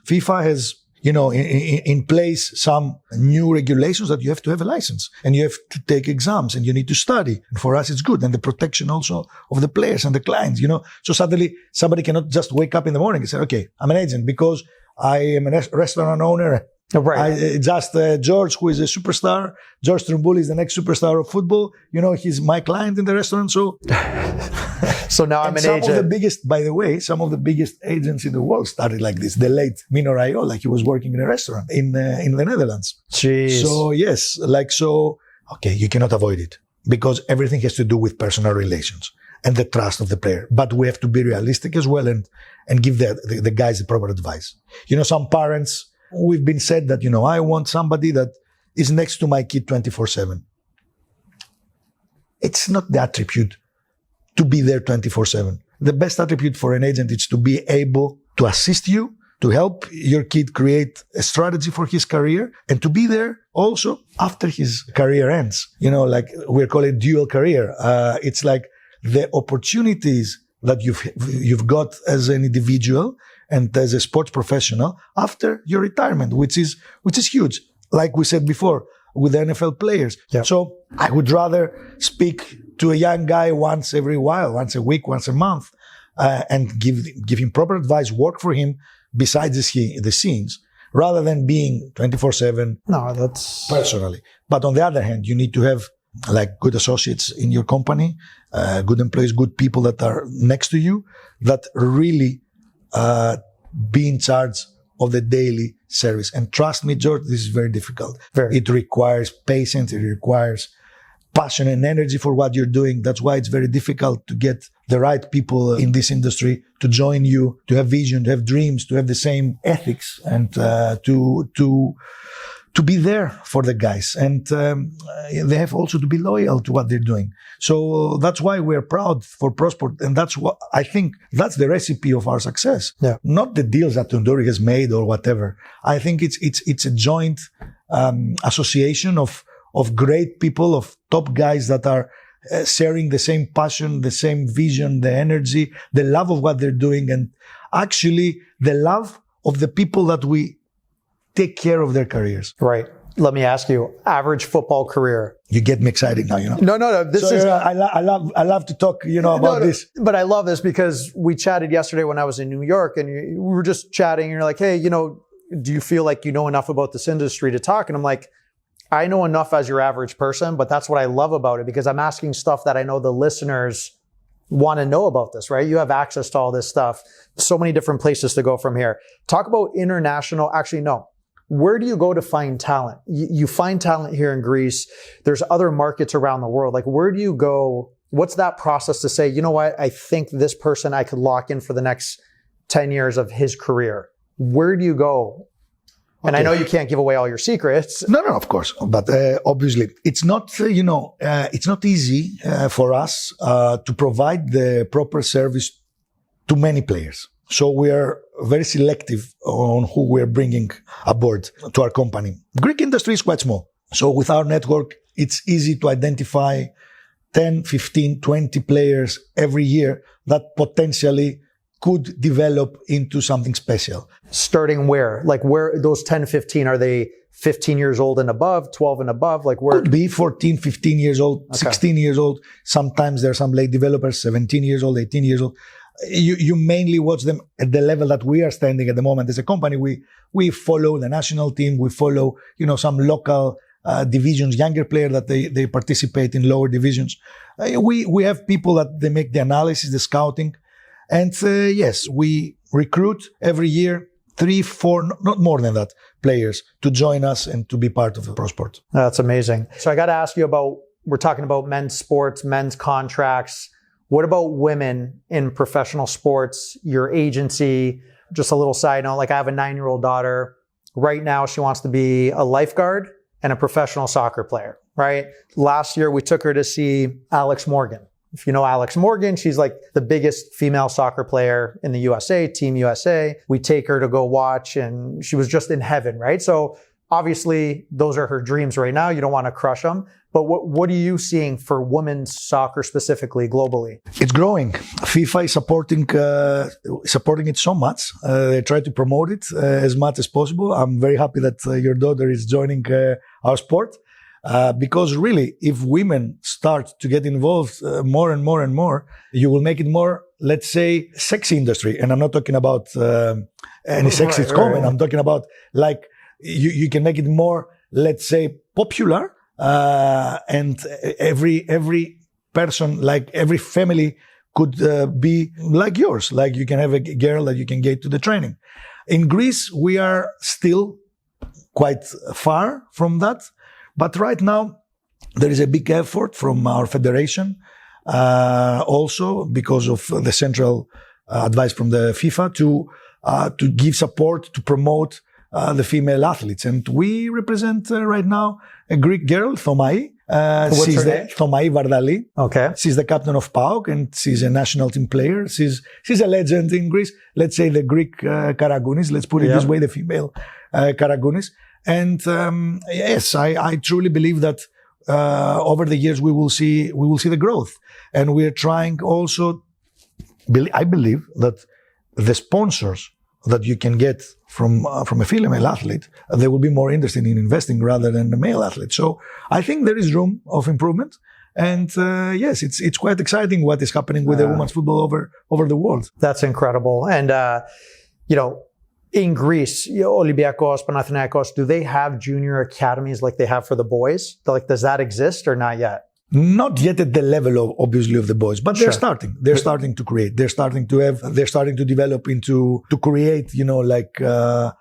FIFA has, in place some new regulations that you have to have a license and you have to take exams and you need to study. And for us, it's good. And the protection also of the players and the clients, So suddenly somebody cannot just wake up in the morning and say, okay, I'm an agent because I am a restaurant owner. Right. George, who is a superstar, George Stroumboulis, the next superstar of football. He's my client in the restaurant. So, so now I'm an agent. Some of the biggest agents in the world started like this. The late Mino Raiola, he was working in a restaurant in the Netherlands. Jeez. So yes, okay, you cannot avoid it because everything has to do with personal relations and the trust of the player. But we have to be realistic as well and give the guys the proper advice. Some parents. We've been said that, I want somebody that is next to my kid 24/7. It's not the attribute to be there 24/7. The best attribute for an agent is to be able to assist you, to help your kid create a strategy for his career, and to be there also after his career ends. Like we're calling dual career. It's like the opportunities that you've got as an individual and as a sports professional after your retirement, which is huge. Like we said before, with the NFL players. Yeah. So I would rather speak to a young guy once every while, once a week, once a month, and give him proper advice, work for him besides the scenes, rather than being 24/7. No, that's personally. But on the other hand, you need to have like good associates in your company, good employees, good people that are next to you that really be in charge of the daily service. And trust me, George, this is very difficult. It requires patience. It requires passion and energy for what you're doing. That's why it's very difficult to get the right people in this industry to join you, to have vision, to have dreams, to have the same ethics, and to be there for the guys. And they have also to be loyal to what they're doing. So that's why we're proud for Prosport. And that's what I think that's the recipe of our success. Yeah. Not the deals that Tountouris has made or whatever. I think it's a joint association of great people, of top guys that are sharing the same passion, the same vision, the energy, the love of what they're doing, and actually the love of the people that we take care of their careers. Right. Let me ask you, average football career. You get me excited now, No. I love to talk, about this. But I love this because we chatted yesterday when I was in New York, and we were just chatting, and you're like, hey, do you feel like you know enough about this industry to talk? And I'm like, I know enough as your average person, but that's what I love about it, because I'm asking stuff that I know the listeners want to know about this, right? You have access to all this stuff. So many different places to go from here. Talk about international. Actually, no. Where do you go to find talent? You find talent here in Greece. There's other markets around the world. Like, where do you go? What's that process to say, you know what? I think this person I could lock in for the next 10 years of his career. Where do you go? And I know you can't give away all your secrets. No, of course. But obviously, it's not, it's not easy for us to provide the proper service to many players. So we are very selective on who we're bringing aboard to our company. Greek industry is quite small. So with our network, it's easy to identify 10, 15, 20 players every year that potentially could develop into something special. Starting where? Like where those 10, 15, are they 15 years old and above, 12 and above? Like where? Could be 14, 15 years old, 16 years old. Sometimes there are some late developers, 17 years old, 18 years old. You mainly watch them at the level that we are standing at the moment as a company. We follow the national team. We follow, some local divisions, younger players that they participate in lower divisions. We have people that they make the analysis, the scouting. And yes, we recruit every year 3, 4, not more than that, players to join us and to be part of the Prosport. That's amazing. So I got to ask you about, we're talking about men's sports, men's contracts. What about women in professional sports, your agency? Just a little side note, like I have a 9-year-old daughter. Right now, she wants to be a lifeguard and a professional soccer player, right? Last year, we took her to see Alex Morgan. If you know Alex Morgan, she's like the biggest female soccer player in the USA, Team USA. We take her to go watch, and she was just in heaven, right? So obviously, those are her dreams right now. You don't want to crush them. But what are you seeing for women's soccer specifically globally? It's growing. FIFA is supporting it so much. They try to promote it as much as possible. I'm very happy that your daughter is joining our sport. Because really, if women start to get involved more and more and more, you will make it more, let's say, sexy industry. And I'm not talking about any sexist comment. I'm talking about like you can make it more, let's say, popular. And every person, like every family could be like yours. Like you can have a girl that you can get to the training. In Greece, we are still quite far from that. But right now, there is a big effort from our federation, also because of the central advice from the FIFA to give support, to promote the female athletes. And we represent right now a Greek girl, Thomai. What's her name? Thomai Vardali. Okay. She's the captain of PAOK and she's a national team player. She's a legend in Greece. Let's say the Greek Karagounis. Let's put it this way, the female Karagounis. And yes, I truly believe that over the years we will see the growth. And we're trying also, I believe that the sponsors that you can get from a female athlete, they will be more interested in investing rather than the male athlete. So I think there is room of improvement. And yes, it's quite exciting what is happening with the women's football over the world. That's incredible. And, in Greece, Olympiakos, Panathinaikos, do they have junior academies like they have for the boys? Like, does that exist or not yet? Not yet at the level obviously of the boys, but they're starting. They're starting to create. They're starting to develop to create,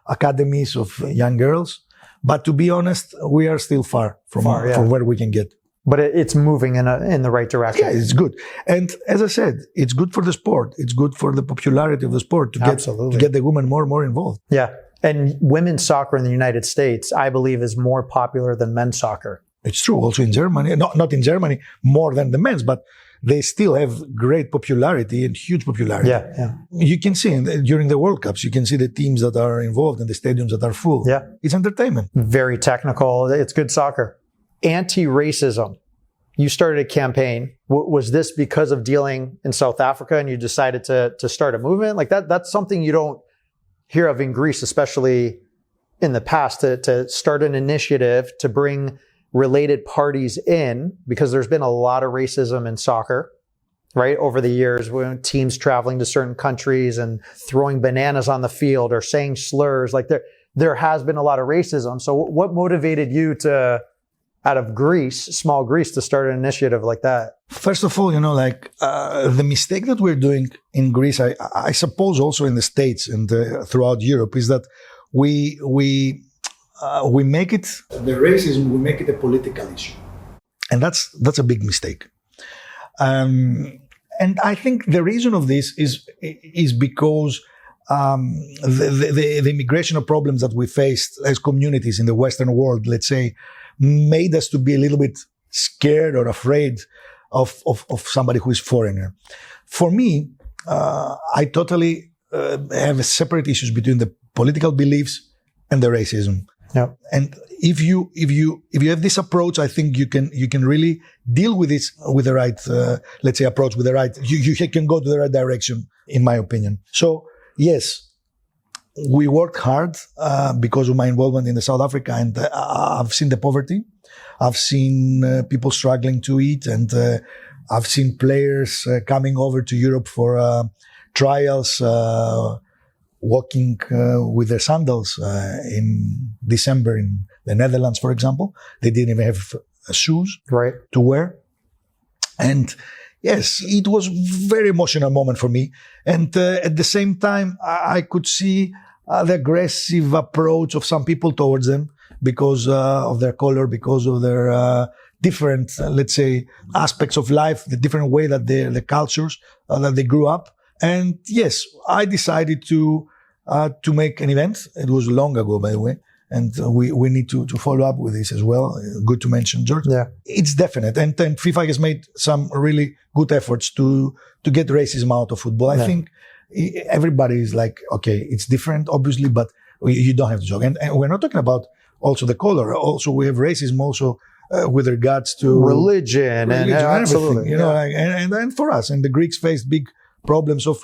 academies of young girls. But to be honest, we are still far from where we can get. But it's moving in the right direction. Yeah, it's good. And as I said, it's good for the sport. It's good for the popularity of the sport to get the women more and more involved. Yeah. And women's soccer in the United States, I believe, is more popular than men's soccer. It's true. Also in Germany, not in Germany more than the men's, but they still have great popularity and huge popularity. Yeah. You can see during the World Cups, you can see the teams that are involved and the stadiums that are full. Yeah. It's entertainment. Very technical. It's good soccer. Anti-racism. You started a campaign. Was this because of dealing in South Africa and you decided to start a movement? Like that's something you don't hear of in Greece, especially in the past to start an initiative to bring related parties in, because there's been a lot of racism in soccer, right? Over the years, when teams traveling to certain countries and throwing bananas on the field or saying slurs, like there has been a lot of racism. So what motivated you to, out of Greece, small Greece, to start an initiative like that? First of all, the mistake that we're doing in Greece, I suppose also in the States and throughout Europe, is that we make it, the racism, we make it a political issue. And that's a big mistake. And I think the reason of this is because the immigration problems that we faced as communities in the Western world, let's say, made us to be a little bit scared or afraid of somebody who is foreigner. For me, I totally have separate issues between the political beliefs and the racism. Yeah. And if you have this approach, I think you can really deal with this with the right, let's say, approach, with the right, you can go to the right direction, in my opinion. So yes, we worked hard because of my involvement in the South Africa, and I've seen the poverty. I've seen people struggling to eat, and I've seen players coming over to Europe for trials, walking with their sandals in December in the Netherlands, for example. They didn't even have shoes to wear. And yes, it was a very emotional moment for me. And at the same time, I could see the aggressive approach of some people towards them because of their color, because of their different, let's say, aspects of life, the different way that the cultures that they grew up. And yes, I decided to make an event. It was long ago, by the way. And we need to follow up with this as well. Good to mention, George. Yeah. It's definite. And FIFA has made some really good efforts to get racism out of football. I think everybody is like, okay, it's different, obviously, but you don't have to joke. And we're not talking about also the color. Also, we have racism also with regards to religion and absolutely. And for us, and the Greeks faced big problems of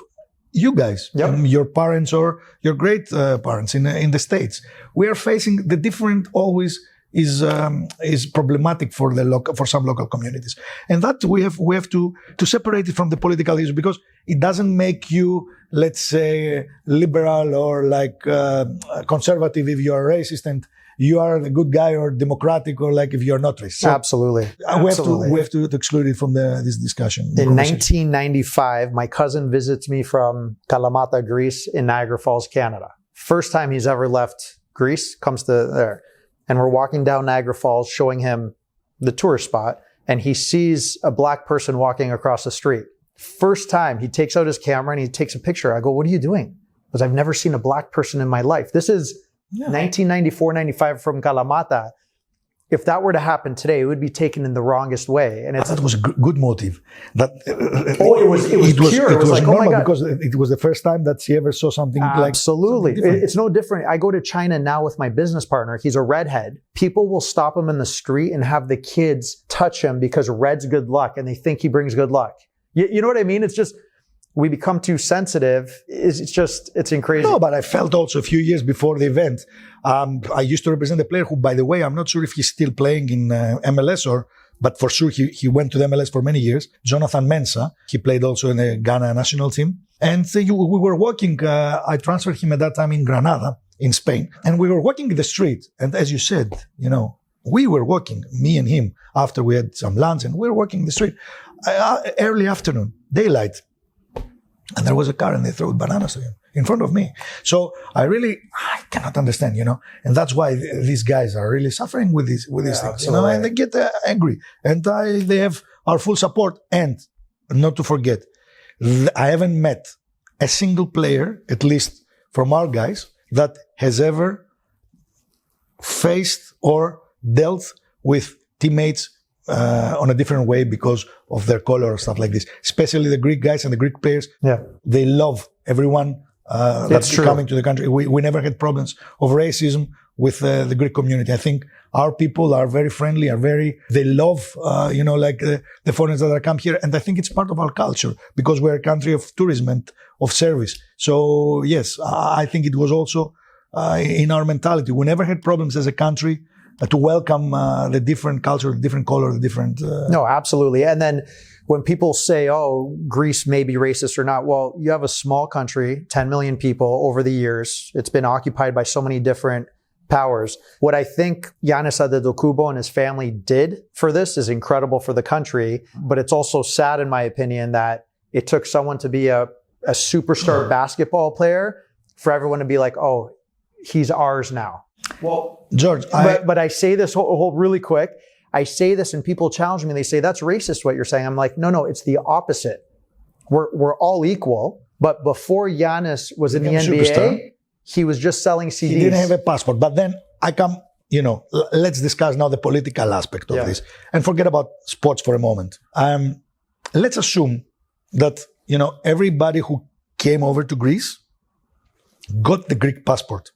you guys, your parents or your great parents in the States. We are facing the different always is problematic for some local communities, and that we have to separate it from the political issue, because it doesn't make you, let's say, liberal or like conservative if you are racist, and you are the good guy, or democratic, or like if you're not racist. So Absolutely. We have to exclude it from this discussion. In 1995, my cousin visits me from Kalamata, Greece, in Niagara Falls, Canada. First time he's ever left Greece, comes to there. And we're walking down Niagara Falls, showing him the tourist spot, and he sees a black person walking across the street. First time, he takes out his camera and he takes a picture. I go, "What are you doing?" Because I've never seen a black person in my life. This is 1994, 95 from Kalamata. If that were to happen today, it would be taken in the wrongest way. And that was a good motive. That it was pure. It was like, oh my God. Because it was the first time that she ever saw something like Absolutely. It's no different. I go to China now with my business partner. He's a redhead. People will stop him in the street and have the kids touch him because red's good luck, and they think he brings good luck. You know what I mean? It's just, we become too sensitive. It's crazy. No, but I felt also a few years before the event, I used to represent a player who, by the way, I'm not sure if he's still playing in MLS but for sure he went to the MLS for many years. Jonathan Mensah. He played also in the Ghana national team. And we were walking, I transferred him at that time in Granada, in Spain. And we were walking in the street. And as you said, we were walking, me and him, after we had some lunch, and we were walking in the street, early afternoon, daylight. And there was a car, and they threw bananas to him in front of me. So I cannot understand, and that's why these guys are really suffering with these things, and they get angry, and they have our full support. And not to forget, I haven't met a single player, at least from our guys, that has ever faced or dealt with teammates on a different way because of their color or stuff like this. Especially the Greek guys and the Greek players. Yeah, they love everyone that's coming to the country. We never had problems of racism with the Greek community. I think our people are very friendly, they love, the foreigners that are come here. And I think it's part of our culture because we're a country of tourism and of service. So yes, I think it was also in our mentality. We never had problems as a country to welcome the different culture, the different color, the different... No, absolutely. And then when people say, oh, Greece may be racist or not, well, you have a small country, 10 million people over the years. It's been occupied by so many different powers. What I think Giannis Antetokounmpo and his family did for this is incredible for the country, but it's also sad, in my opinion, that it took someone to be a superstar basketball player for everyone to be like, oh, he's ours now. Well, George, but I say this really quick. I say this and people challenge me. They say, that's racist what you're saying. I'm like, no, it's the opposite. We're all equal. But before Giannis was in the NBA, superstar, he was just selling CDs. He didn't have a passport. But then let's discuss now the political aspect of this and forget about sports for a moment. Let's assume that, everybody who came over to Greece got the Greek passport.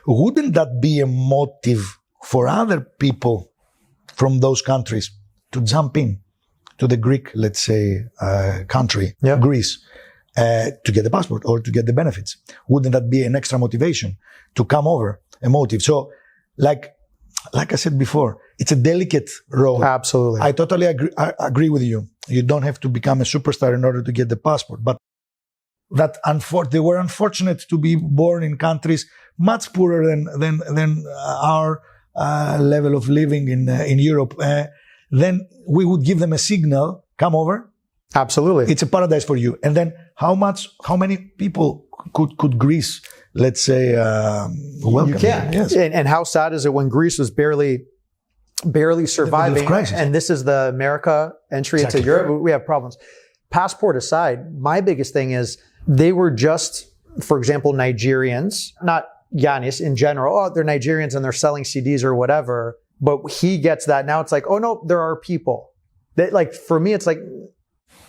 Wouldn't that be a motive for other people from those countries to jump in to the Greek, let's say, country, Greece, to get the passport or to get the benefits? Wouldn't that be an extra motivation to come over, a motive? So, like I said before, it's a delicate road. Absolutely. I totally agree with you. You don't have to become a superstar in order to get the passport. But they were unfortunate to be born in countries much poorer than our level of living in Europe. Then we would give them a signal, come over. Absolutely. It's a paradise for you. And then how many people could Greece, let's say, welcome? You can. Yes. And how sad is it when Greece was barely surviving, and this is the America entry into Europe, we have problems. Passport aside, my biggest thing is they were just, for example, Nigerians, not Giannis in general. Oh, they're Nigerians and they're selling CDs or whatever. But he gets that. Now it's like, oh no, there are people. That, like, for me, it's like...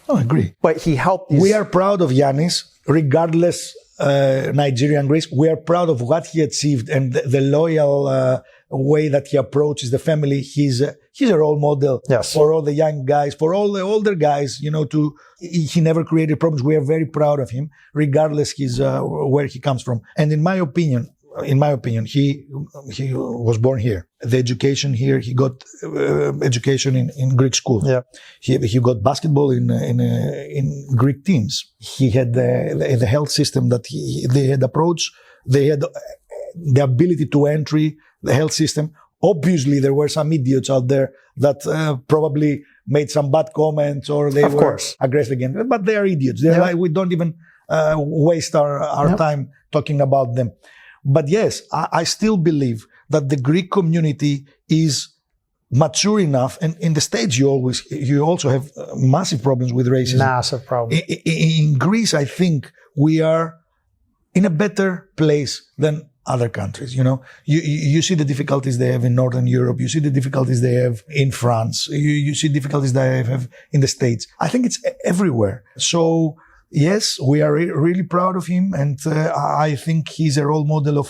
Oh, I agree. But he helped these... We are proud of Giannis, regardless Nigeria and Greece. We are proud of what he achieved and the loyal way that he approaches the family. He's a role model for all the young guys, for all the older guys, he never created problems. We are very proud of him, regardless where he comes from. And in my opinion, he was born here. The education here, he got education in Greek school. Yeah. He got basketball in Greek teams. He had the health system that they had approached. They had the ability to entry the health system. Obviously, there were some idiots out there that probably made some bad comments or they were aggressive against them. But they are idiots. We don't even waste our time talking about them. But yes, I still believe that the Greek community is mature enough, and in the States you also have massive problems with racism. Massive problems. In Greece, I think we are in a better place than other countries. You see the difficulties they have in Northern Europe. You see the difficulties they have in France. You see difficulties they have in the States. I think it's everywhere. So yes, we are really proud of him, and I think he's a role model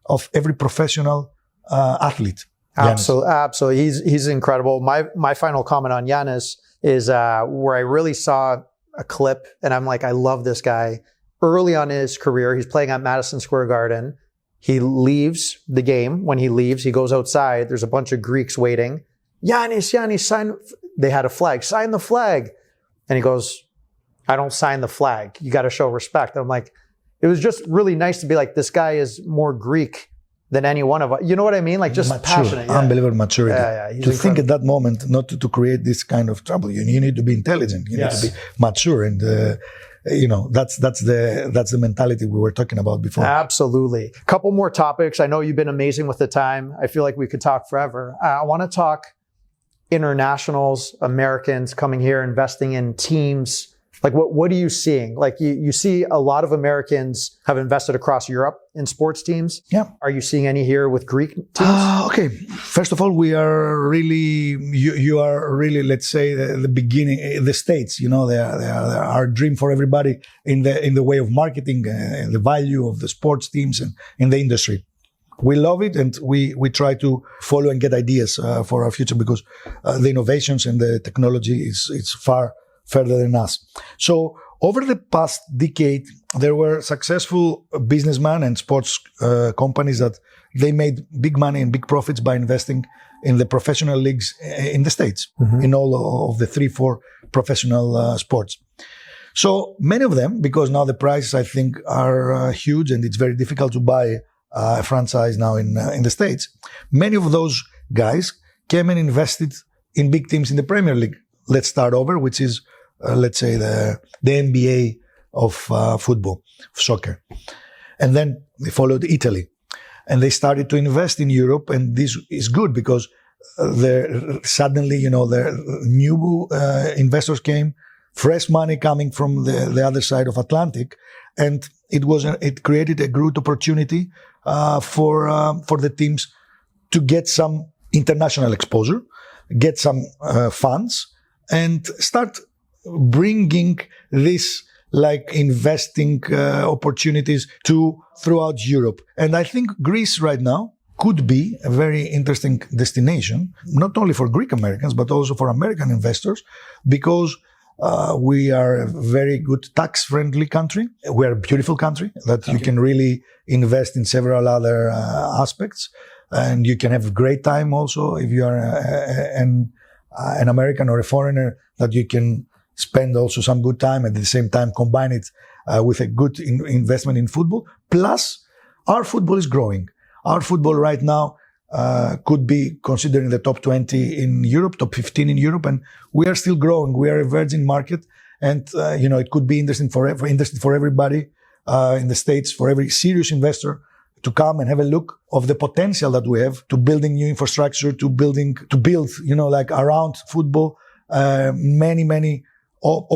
of every professional athlete. Absolutely, absolutely. He's incredible. My final comment on Giannis is where I really saw a clip, and I'm like, I love this guy. Early on in his career, he's playing at Madison Square Garden. He leaves the game. When he leaves, he goes outside. There's a bunch of Greeks waiting. Giannis, sign. They had a flag. Sign the flag. And he goes, I don't sign the flag. You got to show respect. And I'm like, it was just really nice to be like, this guy is more Greek than any one of us. You know what I mean? Like, just passionate. Unbelievable maturity. Yeah, to think at that moment, not to create this kind of trouble. You need to be intelligent. You need to be mature. And, that's the mentality we were talking about before. Absolutely. A couple more topics. I know you've been amazing with the time. I feel like we could talk forever. I want to talk internationals, Americans coming here, investing in teams. Like, what are you seeing? Like, you see a lot of Americans have invested across Europe in sports teams. Yeah. Are you seeing any here with Greek teams? Okay. First of all, we are really, you are really, let's say, the beginning, the States, they are our dream for everybody in the way of marketing, the value of the sports teams and in the industry. We love it, and we try to follow and get ideas for our future, because the innovations and the technology is far further than us. So over the past decade, there were successful businessmen and sports companies that they made big money and big profits by investing in the professional leagues in the States, in all of the 3-4 professional sports. So many of them, because now the prices, I think, are huge and it's very difficult to buy a franchise now in the States, many of those guys came and invested in big teams in the Premier League. Let's start over, which is, let's say, the NBA of football, of soccer. And then they followed Italy. And they started to invest in Europe, and this is good because suddenly, the new investors came, fresh money coming from the other side of Atlantic, and it created a good opportunity for the teams to get some international exposure, get some funds, and start bringing this like investing opportunities throughout Europe. And I think Greece right now could be a very interesting destination, not only for Greek Americans, but also for American investors, because we are a very good tax-friendly country. We are a beautiful country that you can really invest in several other aspects. And you can have a great time also if you are an American or a foreigner, that you can spend also some good time and at the same time combine it with a good investment in football. Plus, our football is growing. Our football right now could be considered in the top 20 in Europe, top 15 in Europe, and we are still growing. We are a virgin market, and it could be interesting for everybody in the States, for every serious investor to come and have a look of the potential that we have to building new infrastructure, to build, like around football, many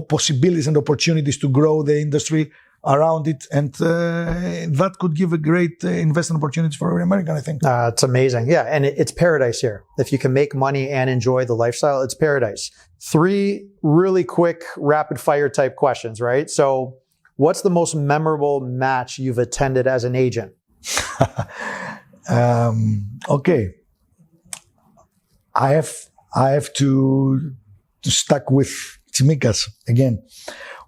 possibilities and opportunities to grow the industry around it, and that could give a great investment opportunity for every American, I think. It's amazing. Yeah, and it's paradise here. If you can make money and enjoy the lifestyle, it's paradise. 3 really quick rapid fire type questions, right? So what's the most memorable match you've attended as an agent? Okay. I have to stuck with Tsimikas again.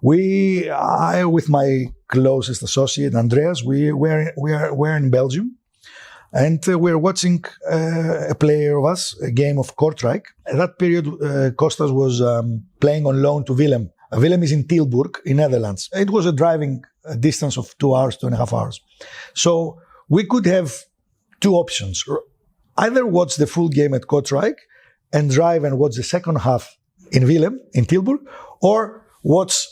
I with my closest associate Andreas, we're in Belgium, and we're watching a player of us, a game of Kortrijk. At that period, Kostas was playing on loan to Willem. Willem is in Tilburg, in Netherlands. It was a driving distance of 2 hours, 2.5 hours. So we could have 2 options: either watch the full game at Kortrijk and drive and watch the second half in Willem, in Tilburg, or watch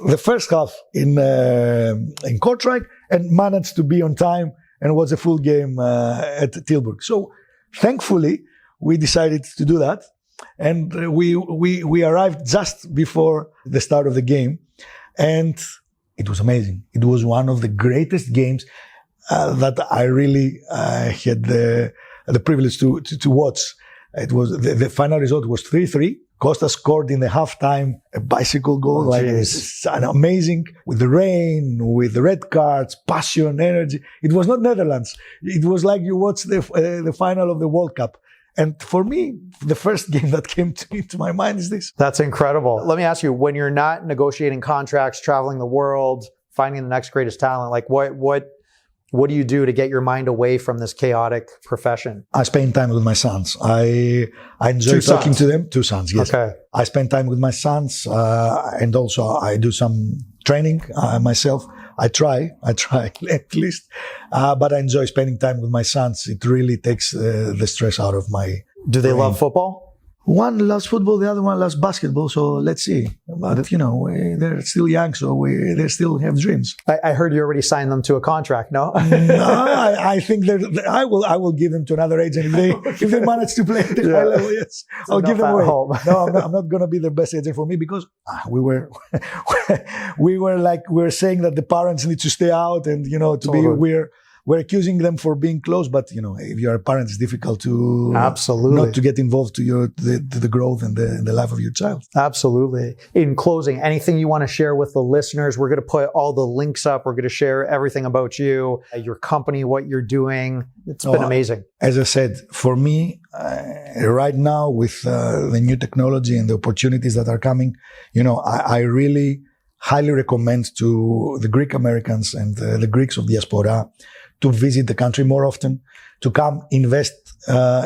the first half in Kortrijk and manage to be on time and watch the full game at Tilburg. So thankfully, we decided to do that. And we arrived just before the start of the game. And it was amazing. It was one of the greatest games that I really had the privilege to watch. It was the final result was 3-3. Kostas scored in the halftime a bicycle goal. It's amazing, with the rain, with the red cards, passion, energy. It was not Netherlands. It was like you watched the final of the World Cup. And for me, the first game that came into my mind is this. That's incredible. Let me ask you, when you're not negotiating contracts, traveling the world, finding the next greatest talent, like what do you do to get your mind away from this chaotic profession? I spend time with my sons. I enjoy talking to them. 2 sons, yes. Okay. I spend time with my sons, and also I do some training myself. I try at least, but I enjoy spending time with my sons. It really takes the stress out of my Do they brain. love football? One loves football, the other one loves basketball. So let's see. But they're still young, so they still have dreams. I heard you already signed them to a contract. No, I think I will give them to another agent if they manage to play at the high level. Yes, I'll give them away. No, I'm not going to be the best agent for me, because we were saying that the parents need to stay out and we're accusing them for being close, but if you're a parent, it's difficult to absolutely not to get involved to the growth and the life of your child. Absolutely. In closing, anything you want to share with the listeners? We're going to put all the links up. We're going to share everything about you, your company, what you're doing. It's been amazing. As I said, for me, right now with the new technology and the opportunities that are coming, I really highly recommend to the Greek Americans and the Greeks of diaspora to visit the country more often, to come invest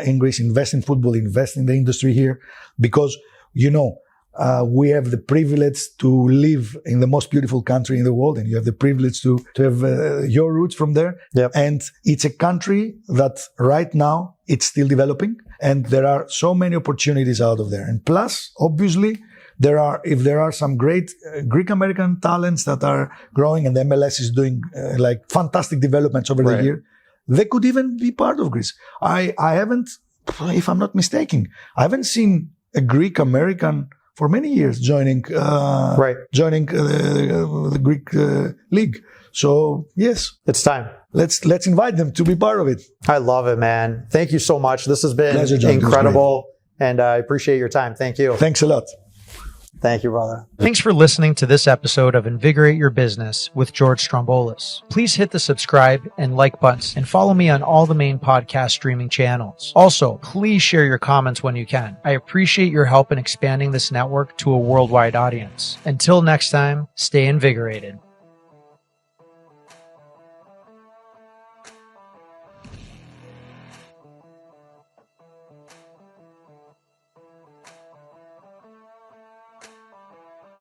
in Greece, invest in football, invest in the industry here, because, we have the privilege to live in the most beautiful country in the world, and you have the privilege to have your roots from there. Yep. And it's a country that right now it's still developing, and there are so many opportunities out of there. And plus, obviously, if there are some great Greek American talents that are growing, and the MLS is doing fantastic developments over the year, they could even be part of Greece. I haven't, if I'm not mistaken, I haven't seen a Greek American for many years joining the Greek league. So yes, it's time. Let's invite them to be part of it. I love it, man. Thank you so much. This has been incredible, and I appreciate your time. Thank you. Thanks a lot. Thank you, brother. Thanks for listening to this episode of Invigorate Your Business with Giorgos Stroumboulis. Please hit the subscribe and like buttons and follow me on all the main podcast streaming channels. Also, please share your comments when you can. I appreciate your help in expanding this network to a worldwide audience. Until next time, stay invigorated.